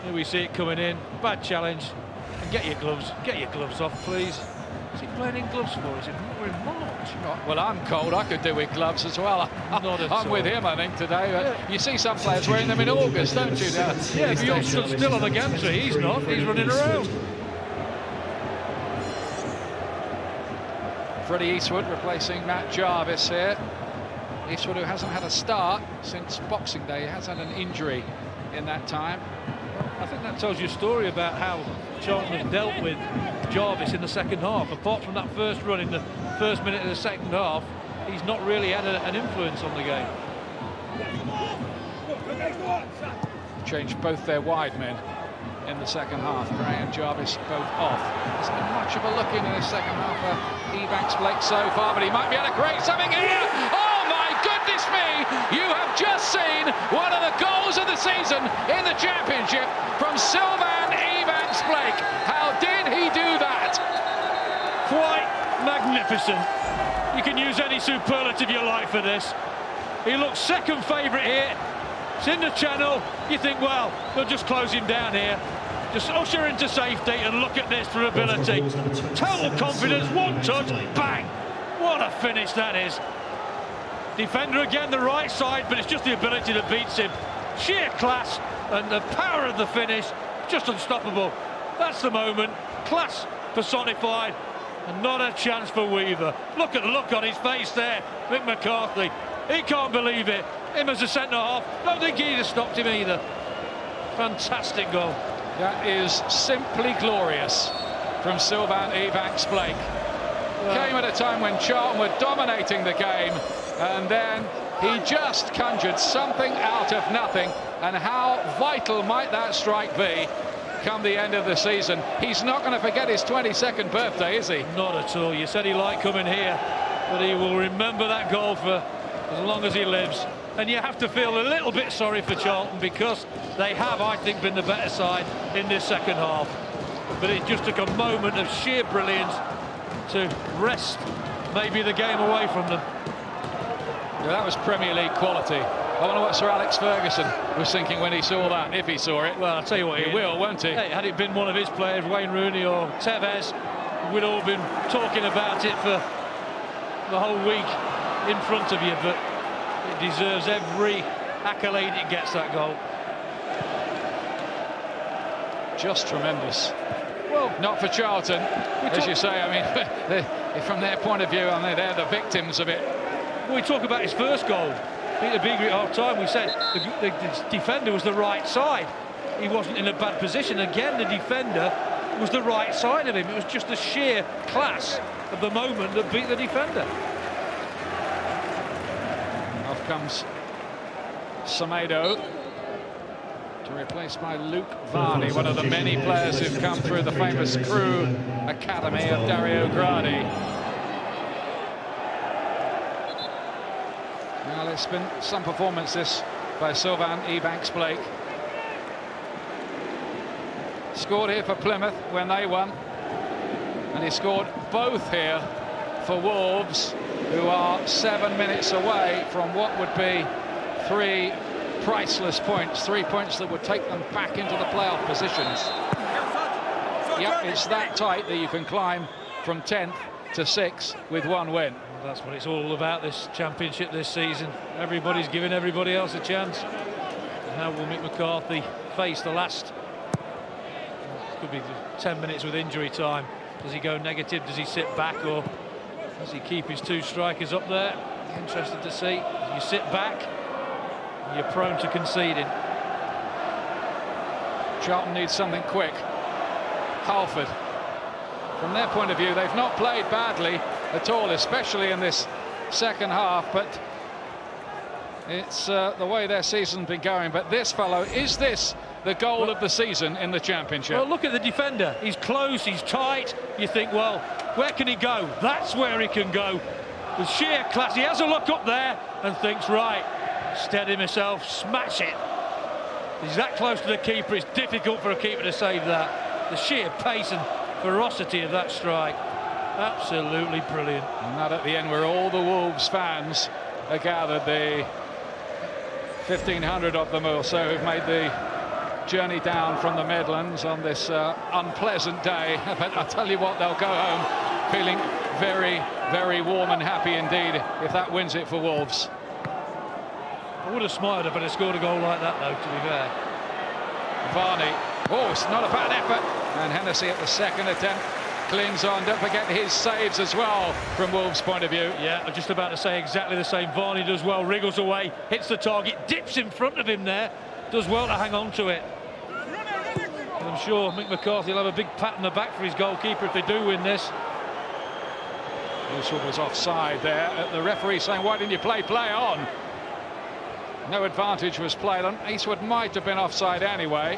Here we see it coming in, bad challenge. And get your gloves off, please. Is he playing in gloves for us? We're in March. Well, I'm cold. I could do with gloves as well. I'm with him, I think, today. But you see some players wearing them in August, don't you, Dan? Yeah, but you're stood still on the gantry. He's not. He's running around. Freddie Eastwood replacing Matt Jarvis here. Eastwood, who hasn't had a start since Boxing Day, has had an injury in that time. I think that tells you a story about how Charlton have dealt with Jarvis in the second half. Apart from that first run in the first minute of the second half, he's not really had an influence on the game. Changed both their wide men in the second half. Gray and Jarvis both off. There's been much of a look in the second half for Ebanks-Blake so far, but he might be able to create something here. Oh my goodness me! You have just seen one of the goals of the season in the Championship from Sylvain Ebanks-Blake. How did he do that? Quite magnificent. You can use any superlative you like for this. He looks second favourite here. It's in the channel. You think, well, they'll just close him down here. Just usher into safety and look at this for ability. Total confidence, one touch, bang! What a finish that is. Defender again, the right side, but it's just the ability that beats him. Sheer class and the power of the finish, just unstoppable. That's the moment. Class personified, and not a chance for Weaver. Look at the look on his face there, Mick McCarthy. He can't believe it. Him as a centre-half, don't think he'd have stopped him either. Fantastic goal. That is simply glorious from Sylvain Ebanks-Blake. Came at a time when Charlton were dominating the game, and then he just conjured something out of nothing. And how vital might that strike be come the end of the season? He's not going to forget his 22nd birthday, is he? Not at all. You said he liked coming here, but he will remember that goal for as long as he lives. And you have to feel a little bit sorry for Charlton, because they have, I think, been the better side in this second half. But it just took a moment of sheer brilliance to wrest maybe the game away from them. Yeah, that was Premier League quality. I wonder what Sir Alex Ferguson was thinking when he saw that, if he saw it. Well, I'll tell you what, he will, won't he? Hey, had it been one of his players, Wayne Rooney or Tevez, we'd all been talking about it for the whole week in front of you, but it deserves every accolade it gets, that goal. Just tremendous. Well, not for Charlton, as you say. I mean, from their point of view, I mean, they're the victims of it. Well, we talk about his first goal. Peter Beagrey at half-time, we said the defender was the right side. He wasn't in a bad position. Again, the defender was the right side of him. It was just the sheer class of the moment that beat the defender. Off comes Semedo to replace by Luke Varney, one of the many players who've come through the famous Crew Academy of Dario Gradi. Well, it's been some performance this by Sylvain Ebanks-Blake. Scored here for Plymouth when they won, and he scored both here for Wolves, who are 7 minutes away from what would be 3 priceless points, 3 points that would take them back into the playoff positions. Yep, it's that tight that you can climb from 10th to 6th with 1 win. Well, that's what it's all about, this championship this season. Everybody's giving everybody else a chance. And how will Mick McCarthy face the last, could be 10 minutes with injury time? Does he go negative? Does he sit back, or does he keep his 2 strikers up there? Interested to see. You sit back, you're prone to conceding. Charlton needs something quick. Halford. From their point of view, they've not played badly at all, especially in this second half, but it's the way their season's been going. But this fellow, is this the goal of the season in the championship? Well, look at the defender. He's close, he's tight. You think, well, where can he go? That's where he can go. With sheer class, he has a look up there and thinks, right, steady myself, smash it. He's that close to the keeper. It's difficult for a keeper to save that. The sheer pace and ferocity of that strike, absolutely brilliant. And that at the end, where all the Wolves fans are gathered, the 1,500 of them or so who've made the journey down from the Midlands on this unpleasant day. But I tell you what, they'll go home feeling very, very warm and happy indeed if that wins it for Wolves. I would have smiled if I'd have scored a goal like that, though, to be fair. Varney, oh, it's not a bad effort. And Hennessy at the second attempt clings on. Don't forget his saves as well from Wolves' point of view. Yeah, I'm just about to say exactly the same. Varney does well, wriggles away, hits the target, dips in front of him there, does well to hang on to it. And I'm sure Mick McCarthy will have a big pat on the back for his goalkeeper if they do win this. Eastwood was offside there. The referee saying, why didn't you play on? No advantage was played on. Eastwood might have been offside anyway.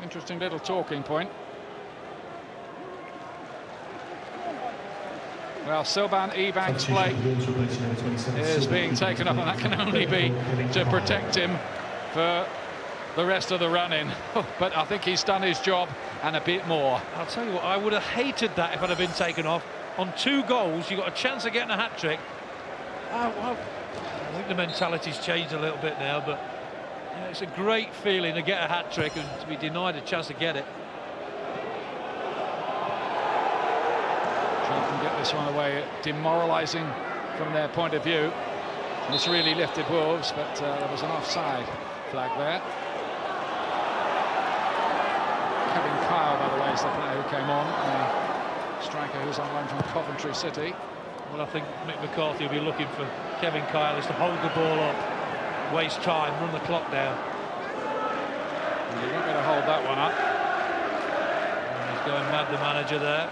Interesting little talking point. Well, Sylvain Ebanks-Blake is being taken up, and that can only be to protect him for the rest of the run-in. But I think he's done his job and a bit more. I'll tell you what, I would have hated that if I'd have been taken off. On 2 goals, you got a chance of getting a hat-trick. I think the mentality's changed a little bit now, but yeah, it's a great feeling to get a hat-trick and to be denied a chance to get it. Charlton get this one away, demoralising from their point of view. This really lifted Wolves, but there was an offside flag there. Kevin Kyle, by the way, is the player who came on, the striker who's on loan from Coventry City. Well, I think Mick McCarthy will be looking for Kevin Kyle is to hold the ball up, waste time, run the clock down. And he won't be able to hold that one up. And he's going mad, the manager there.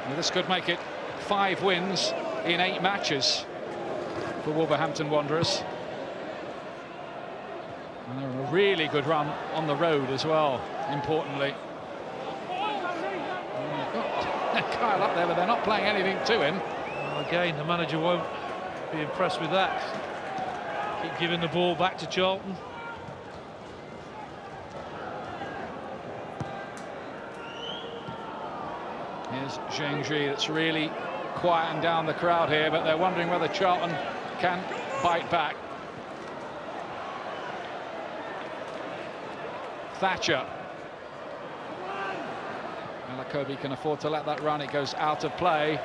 Well, this could make it 5 wins in 8 matches for Wolverhampton Wanderers. And they're on a really good run on the road as well, importantly. Kyle up there, but they're not playing anything to him. Well, again, the manager won't be impressed with that. Keep giving the ball back to Charlton. Here's Zhengzhi, that's really quieting down the crowd here, but they're wondering whether Charlton can bite back. Thatcher. Malakobi can afford to let that run. It goes out of play.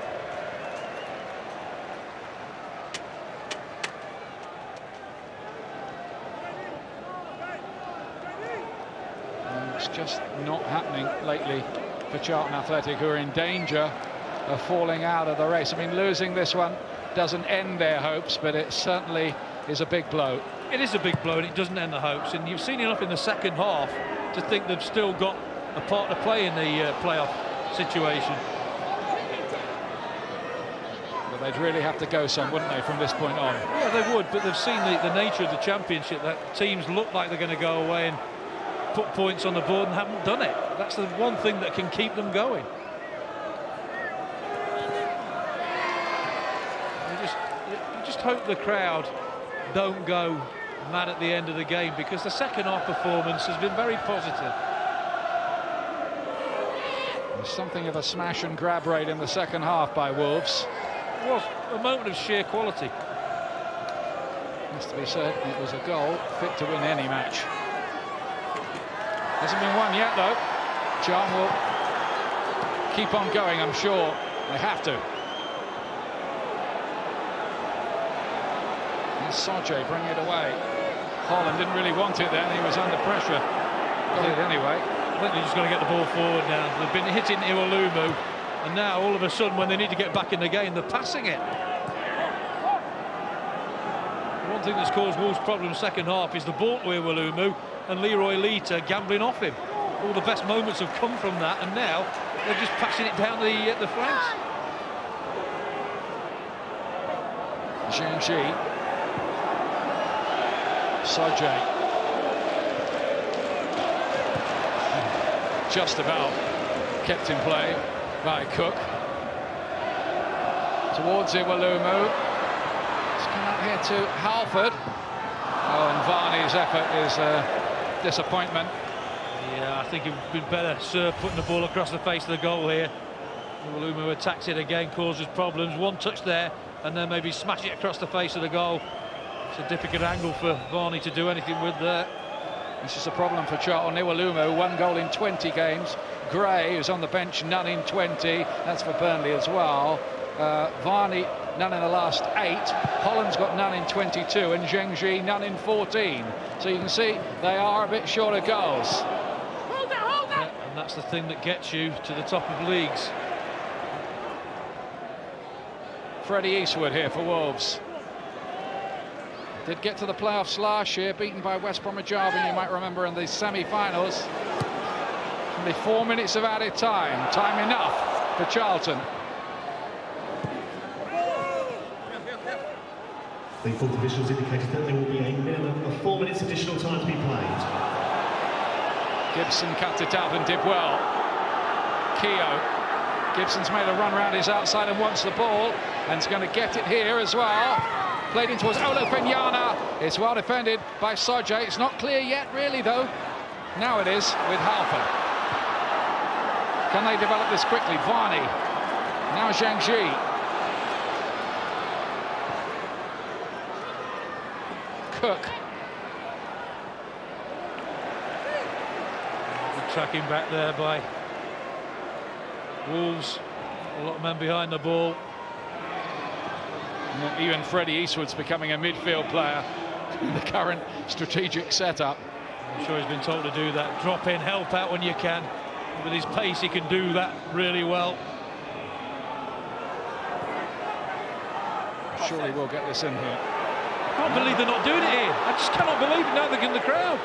And it's just not happening lately for Charlton Athletic, who are in danger of falling out of the race. I mean, losing this one doesn't end their hopes, but it certainly is a big blow. It is a big blow, and it doesn't end the hopes. And you've seen enough in the second half to think they've still got a part to play in the playoff situation. But they'd really have to go some, wouldn't they, from this point on? Yeah, they would, but they've seen the nature of the championship, that teams look like they're going to go away and put points on the board and haven't done it. That's the one thing that can keep them going. You just hope the crowd don't go mad at the end of the game, because the second half performance has been very positive. There's something of a smash and grab rate in the second half by Wolves. It was a moment of sheer quality. Has to be said, it was a goal fit to win any match. Hasn't been won yet, though. Charlton will keep on going, I'm sure. They have to. And Soje bringing it away. Holland didn't really want it then, he was under pressure. Got it anyway. I think they're just going to get the ball forward now. They've been hitting Iwalumu, and now all of a sudden, when they need to get back in the game, they're passing it. One thing that's caused Wolves problems second half is the ball to Iwalumu and Leroy Lita gambling off him. All the best moments have come from that, and now they're just passing it down the flanks. Zhengzhi. Soje. Just about kept in play by Cook. Towards Iwalumu. It's come out here to Halford. Oh, and Varney's effort is a disappointment. Yeah, I think it would be better served putting the ball across the face of the goal here. Iwalumu attacks it again, causes problems. One touch there, and then maybe smash it across the face of the goal. It's a difficult angle for Varney to do anything with there. This is a problem for Charlton. Iwalumu, 1 goal in 20 games. Gray, who's on the bench, none in 20. That's for Burnley as well. Varney, none in the last 8. Holland's got none in 22, and Zhengzhi, none in 14. So you can see they are a bit short of goals. Hold it! Yeah, and that's the thing that gets you to the top of leagues. Freddie Eastwood here for Wolves. Did get to the playoffs last year, beaten by West Bromwich Albion, you might remember, in the semi-finals. Only 4 minutes of added time. Time enough for Charlton. The fourth officials indicated that there will be a minimum of 4 minutes additional time to be played. Gibson cut it up and did well. Keogh. Gibson's made a run round his outside and wants the ball, and is going to get it here as well. Played in towards Olo Peñana. It's well defended by Soje. It's not clear yet, really, though. Now it is with Halford. Can they develop this quickly? Varney. Now Zhengzhi. Cook. Good tracking back there by Wolves. A lot of men behind the ball. Even Freddie Eastwood's becoming a midfield player in the current strategic setup. I'm sure he's been told to do that. Drop in, help out when you can. With his pace, he can do that really well. Surely we'll get this in here. I can't believe they're not doing it here. I just cannot believe it now they're in the crowd.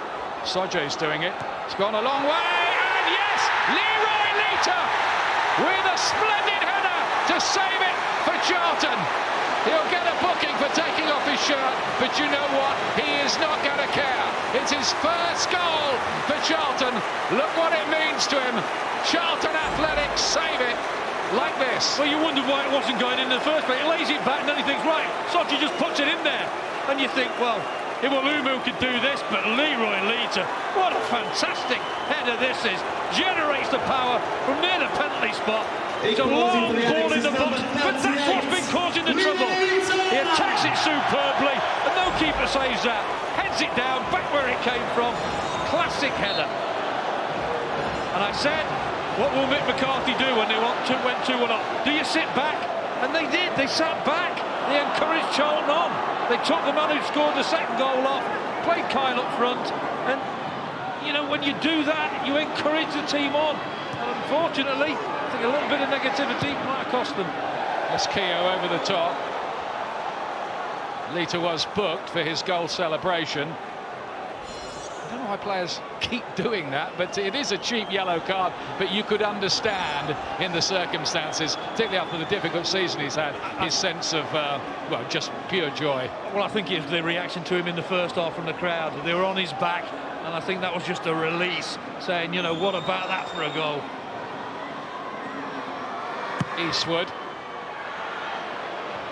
Soje's doing it. It's gone a long way, and yes, Leroy Lita with a splendid header to save it for Charlton. He'll get a booking for taking off his shirt, but you know what? He is not going to care. It's his his first goal for Charlton. Look what it means to him. Charlton Athletic save it like this. Well, you wondered why it wasn't going in the first place. He lays it back and then he thinks, right, Sochi just puts it in there. And you think, well, Iwalumu could do this, but Leroy Lita, what a fantastic header this is. Generates the power from near the penalty spot. It's a long ball in the box, but that's what's been causing the trouble. He attacks it superbly, and no keeper saves that. Heads it down, back where it came from. Classic header. And I said, what will Mick McCarthy do when they went 2-1 up? Do you sit back? And they did, they sat back. They encouraged Charlton on. They took the man who scored the second goal off, played Kyle up front, and you know, when you do that, you encourage the team on. And unfortunately, I think a little bit of negativity might have cost them. That's Keogh over the top. Lita was booked for his goal celebration. I don't know why players keep doing that, but it is a cheap yellow card, but you could understand in the circumstances, particularly after the difficult season he's had, his sense of, well, just pure joy. Well, I think it was the reaction to him in the first half from the crowd. They were on his back, and I think that was just a release, saying, you know, what about that for a goal? Eastwood.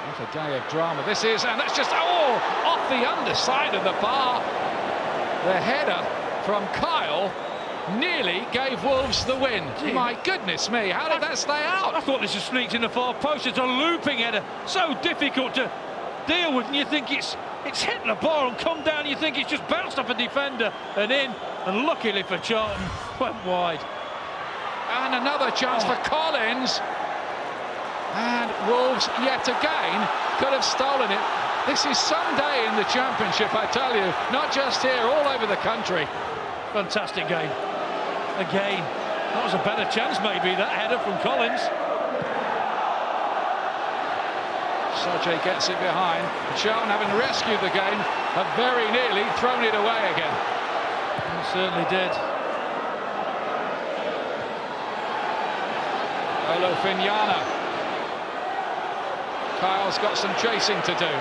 What a day of drama this is, and that's just, oh, off the underside of the bar. The header from Kyle nearly gave Wolves the win. Gee, my goodness me, how did that stay out? I thought this was sneaked in the far post. It's a looping header, so difficult to deal with, and you think it's hit the bar and come down, you think it's just bounced off a defender and in, and luckily for Charlton, went wide. And another chance for Collins. And Wolves, yet again, could have stolen it. This is some day in the Championship, I tell you. Not just here, all over the country. Fantastic game. Again, that was a better chance, maybe, that header from Collins. Soche gets it behind. Charlton, having rescued the game, have very nearly thrown it away again. He certainly did. Olofinyana. Kyle's got some chasing to do.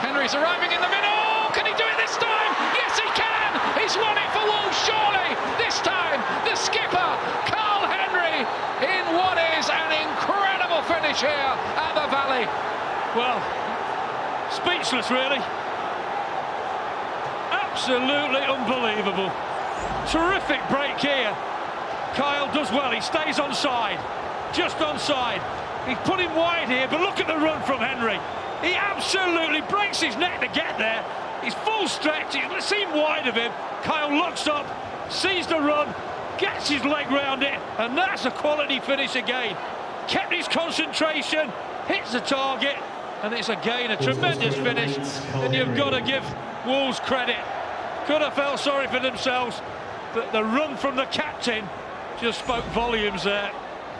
Henry's arriving in the middle. Can he do it this time? Yes, he can. He's won it for Wolves, surely. This time, the skipper, Carl Henry, in what is an incredible finish here at the Valley. Well, speechless, really. Absolutely unbelievable. Terrific break here. Kyle does well. He stays onside, just onside. He's put him wide here, but look at the run from Henry. He absolutely breaks his neck to get there. He's full stretch. It seemed wide of him. Kyle looks up, sees the run, gets his leg round it, and that's a quality finish again. Kept his concentration, hits the target, and it's again a tremendous finish. And you've got to give Wolves credit. Could have felt sorry for themselves, but the run from the captain just spoke volumes there.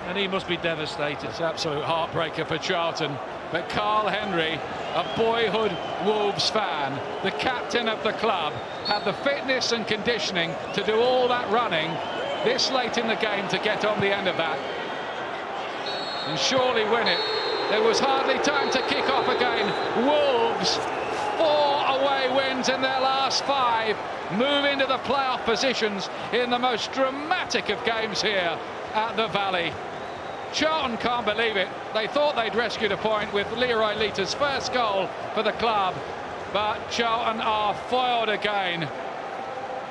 And he must be devastated. It's an absolute heartbreaker for Charlton. But Carl Henry, a boyhood Wolves fan, the captain of the club, had the fitness and conditioning to do all that running this late in the game to get on the end of that and surely win it. There was hardly time to kick off again. Wolves, 4 away wins in their last 5, move into the playoff positions in the most dramatic of games here at the Valley. Charlton can't believe it. They thought they'd rescued a point with Leroy Lita's first goal for the club, but Charlton are foiled again.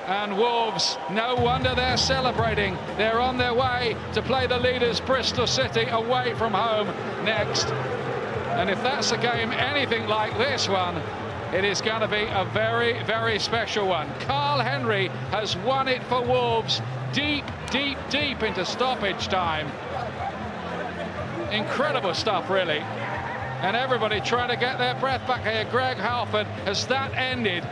And Wolves, no wonder they're celebrating. They're on their way to play the leaders Bristol City away from home next. And if that's a game anything like this one, it is going to be a very, very special one. Carl Henry has won it for Wolves deep, deep, deep into stoppage time. Incredible stuff, really. And everybody trying to get their breath back here. Greg Halford, has that ended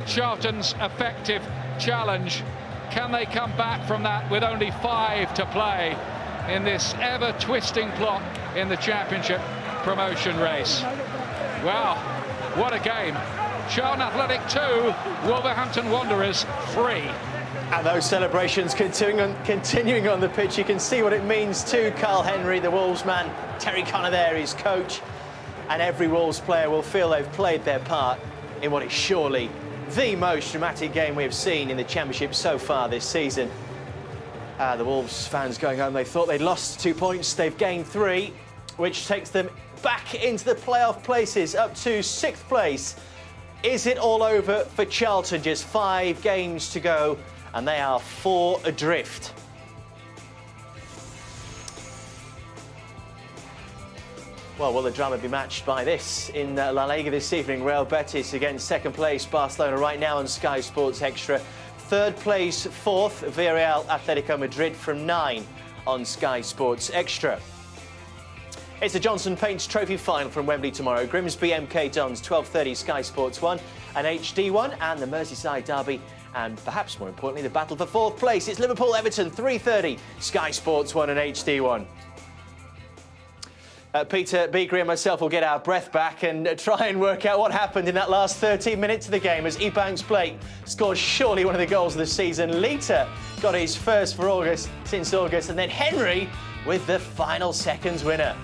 Charlton's effective challenge? Can they come back from that with only 5 to play in this ever-twisting plot in the Championship promotion race? Wow, what a game. Charlton Athletic 2, Wolverhampton Wanderers 3. And those celebrations continuing on the pitch. You can see what it means to Carl Henry, the Wolves man. Terry Connor there, his coach. And every Wolves player will feel they've played their part in what is surely the most dramatic game we've seen in the Championship so far this season. The Wolves fans going home, they thought they'd lost 2 points. They've gained 3, which takes them back into the playoff places, up to 6th place. Is it all over for Charlton? Just 5 games to go, and they are 4 adrift. Well, will the drama be matched by this in La Liga this evening? Real Betis against 2nd place Barcelona right now on Sky Sports Extra. 3rd place, 4th, Villarreal Atletico Madrid from 9 on Sky Sports Extra. It's the Johnson Paints Trophy Final from Wembley tomorrow. Grimsby MK Dons, 12:30 Sky Sports 1 and HD1, and the Merseyside Derby, and perhaps more importantly, the battle for 4th place. It's Liverpool-Everton, 3:30 Sky Sports 1 and HD1. Peter Beagrie and myself will get our breath back and try and work out what happened in that last 13 minutes of the game as Ebanks-Blake scored surely one of the goals of the season. Lita got his first for August, since August, and then Henry with the final seconds winner.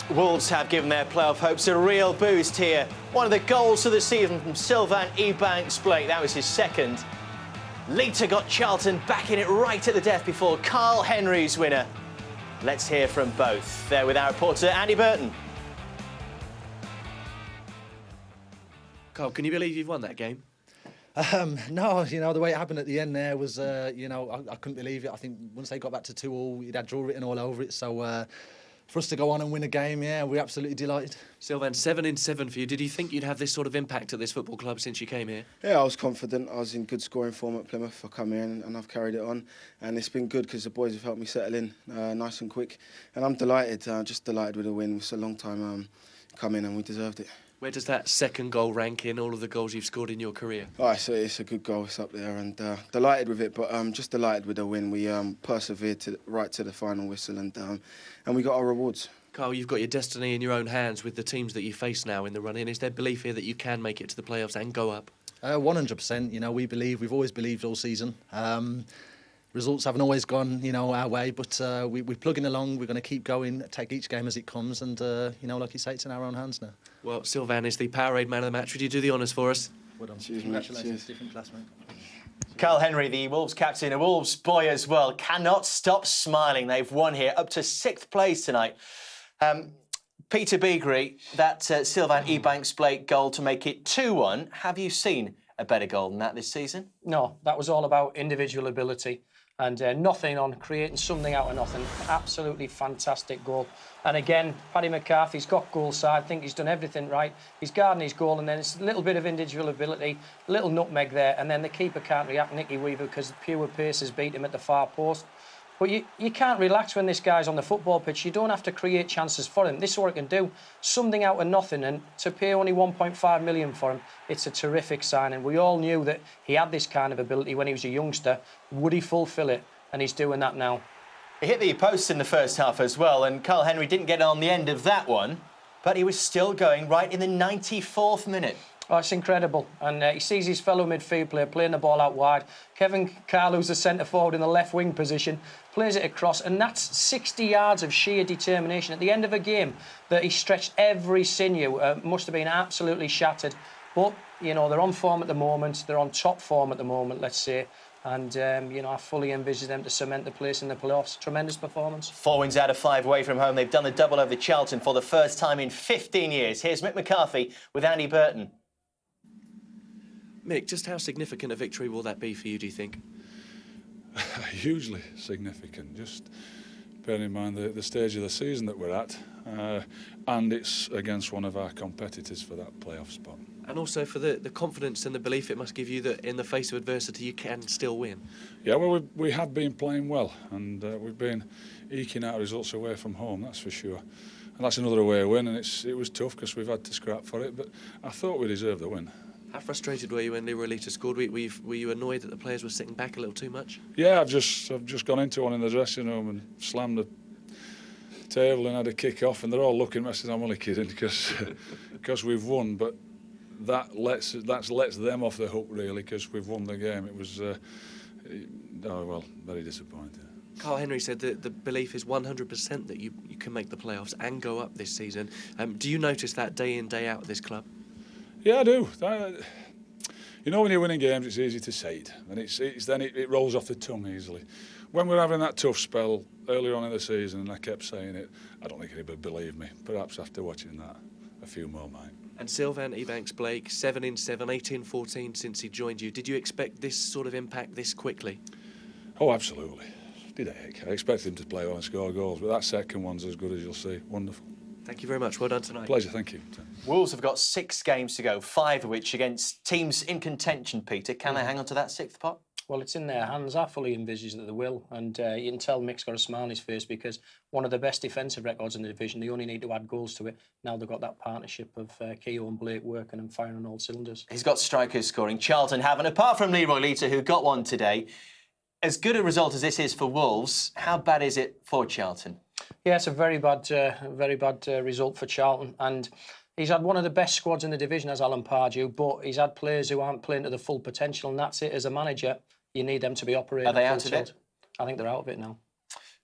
Wolves have given their playoff hopes a real boost here. One of the goals of the season from Sylvain Ebanks-Blake, that was his 2nd. Lita got Charlton back in it right at the death before Carl Henry's winner. Let's hear from both. There with our reporter, Andy Burton. Carl, can you believe you've won that game? No, you know, the way it happened at the end there was, you know, I couldn't believe it. I think once they got back to 2-2, you'd had draw written all over it. So for us to go on and win a game, yeah, we're absolutely delighted. Sylvain, 7 in 7 for you. Did you think you'd have this sort of impact at this football club since you came here? Yeah, I was confident. I was in good scoring form at Plymouth. I come here and I've carried it on. And it's been good because the boys have helped me settle in nice and quick. And I'm delighted, just delighted with the win. It's a long time coming and we deserved it. Where does that 2nd goal rank in all of the goals you've scored in your career? Oh, it's a good goal. It's up there and delighted with it. But just delighted with the win. We persevered right to the final whistle and we got our rewards. Carl, you've got your destiny in your own hands with the teams that you face now in the run-in. Is there belief here that you can make it to the playoffs and go up? 100%. You know, we've always believed all season. Results haven't always gone, you know, our way, but we're plugging along. We're going to keep going, take each game as it comes, and you know, like you say, it's in our own hands now. Well, Sylvain is the Powerade man of the match. Would you do the honours for us? Well done. Cheers, Congratulations, different class, mate. Carl Henry, the Wolves captain, a Wolves boy as well, cannot stop smiling. They've won here, up to 6th place tonight. Peter Beagrie, that Sylvain Ebanks-Blake goal to make it 2-1. Have you seen a better goal than that this season? No, that was all about individual ability and nothing on creating something out of nothing. Absolutely fantastic goal. And again, Paddy McCarthy's got goal side. I think he's done everything right. He's guarding his goal, and then it's a little bit of individual ability, a little nutmeg there, and then the keeper can't react, Nicky Weaver, because pure pace has beat him at the far post. But you can't relax when this guy's on the football pitch. You don't have to create chances for him. This is what he can do. Something out of nothing, and to pay only 1.5 million for him, it's a terrific signing. We all knew that he had this kind of ability when he was a youngster. Would he fulfil it? And he's doing that now. He hit the post in the first half as well, and Carl Henry didn't get on the end of that one, but he was still going right in the 94th minute. Oh, it's incredible. And he sees his fellow midfield player playing the ball out wide. Kevin Carl, who's the centre forward in the left wing position, plays it across. And that's 60 yards of sheer determination at the end of a game that he stretched every sinew. Must have been absolutely shattered. But, you know, they're on form at the moment. They're on top form at the moment, let's say. And, you know, I fully envisage them to cement the place in the playoffs. Tremendous performance. 4 wins out of 5 away from home. They've done the double over Charlton for the first time in 15 years. Here's Mick McCarthy with Andy Burton. Mick, just how significant a victory will that be for you, do you think? Hugely significant, just bearing in mind the stage of the season that we're at, and it's against one of our competitors for that playoff spot. And also for the confidence and the belief it must give you that in the face of adversity you can still win. Yeah, well, we have been playing well, and we've been eking out results away from home, that's for sure. And that's another away win, and it was tough because we've had to scrap for it, but I thought we deserved the win. How frustrated were you when Lita scored? Were you annoyed that the players were sitting back a little too much? Yeah, I've just gone into one in the dressing room and slammed the table and had a kick off, and they're all looking at me. I said, I'm only kidding because we've won, but that lets them off the hook really because we've won the game. It was very disappointing. Carl Henry said that the belief is 100% that you can make the playoffs and go up this season. Do you notice that day in, day out at this club? Yeah, I do. You know, when you're winning games, it's easy to say it, and then it rolls off the tongue easily. When we're having that tough spell earlier on in the season, and I kept saying it, I don't think anybody believed me. Perhaps after watching that, a few more might. And Sylvain Ebanks-Blake, 7 in 7, 18-14 since he joined you. Did you expect this sort of impact this quickly? Oh, absolutely. Did I expected him to play well and score goals, but that second one's as good as you'll see. Wonderful. Thank you very much. Well done tonight. Pleasure, thank you. Wolves have got 6 games to go, 5 of which against teams in contention, Peter. Can they hang on to that 6th spot? Well, it's in their hands. I fully envisage that they will. And you can tell Mick's got a smile on his face because one of the best defensive records in the division, they only need to add goals to it. Now they've got that partnership of Keogh and Blake working and firing on all cylinders. He's got strikers scoring. Charlton haven't, apart from Leroy Lita, who got one today. As good a result as this is for Wolves, how bad is it for Charlton? Yeah, it's a very bad result for Charlton. And he's had one of the best squads in the division as Alan Pardew, but he's had players who aren't playing to the full potential, and that's it. As a manager, you need them to be operating. Are they out of it? I think they're out of it now.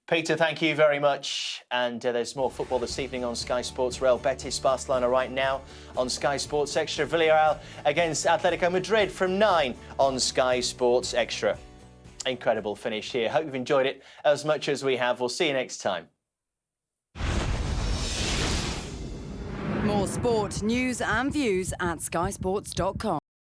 Peter, thank you very much. And there's more football this evening on Sky Sports. Real Betis Barcelona right now on Sky Sports Extra. Villarreal against Atletico Madrid from 9 on Sky Sports Extra. Incredible finish here. Hope you've enjoyed it as much as we have. We'll see you next time. More sport, news and views at skysports.com.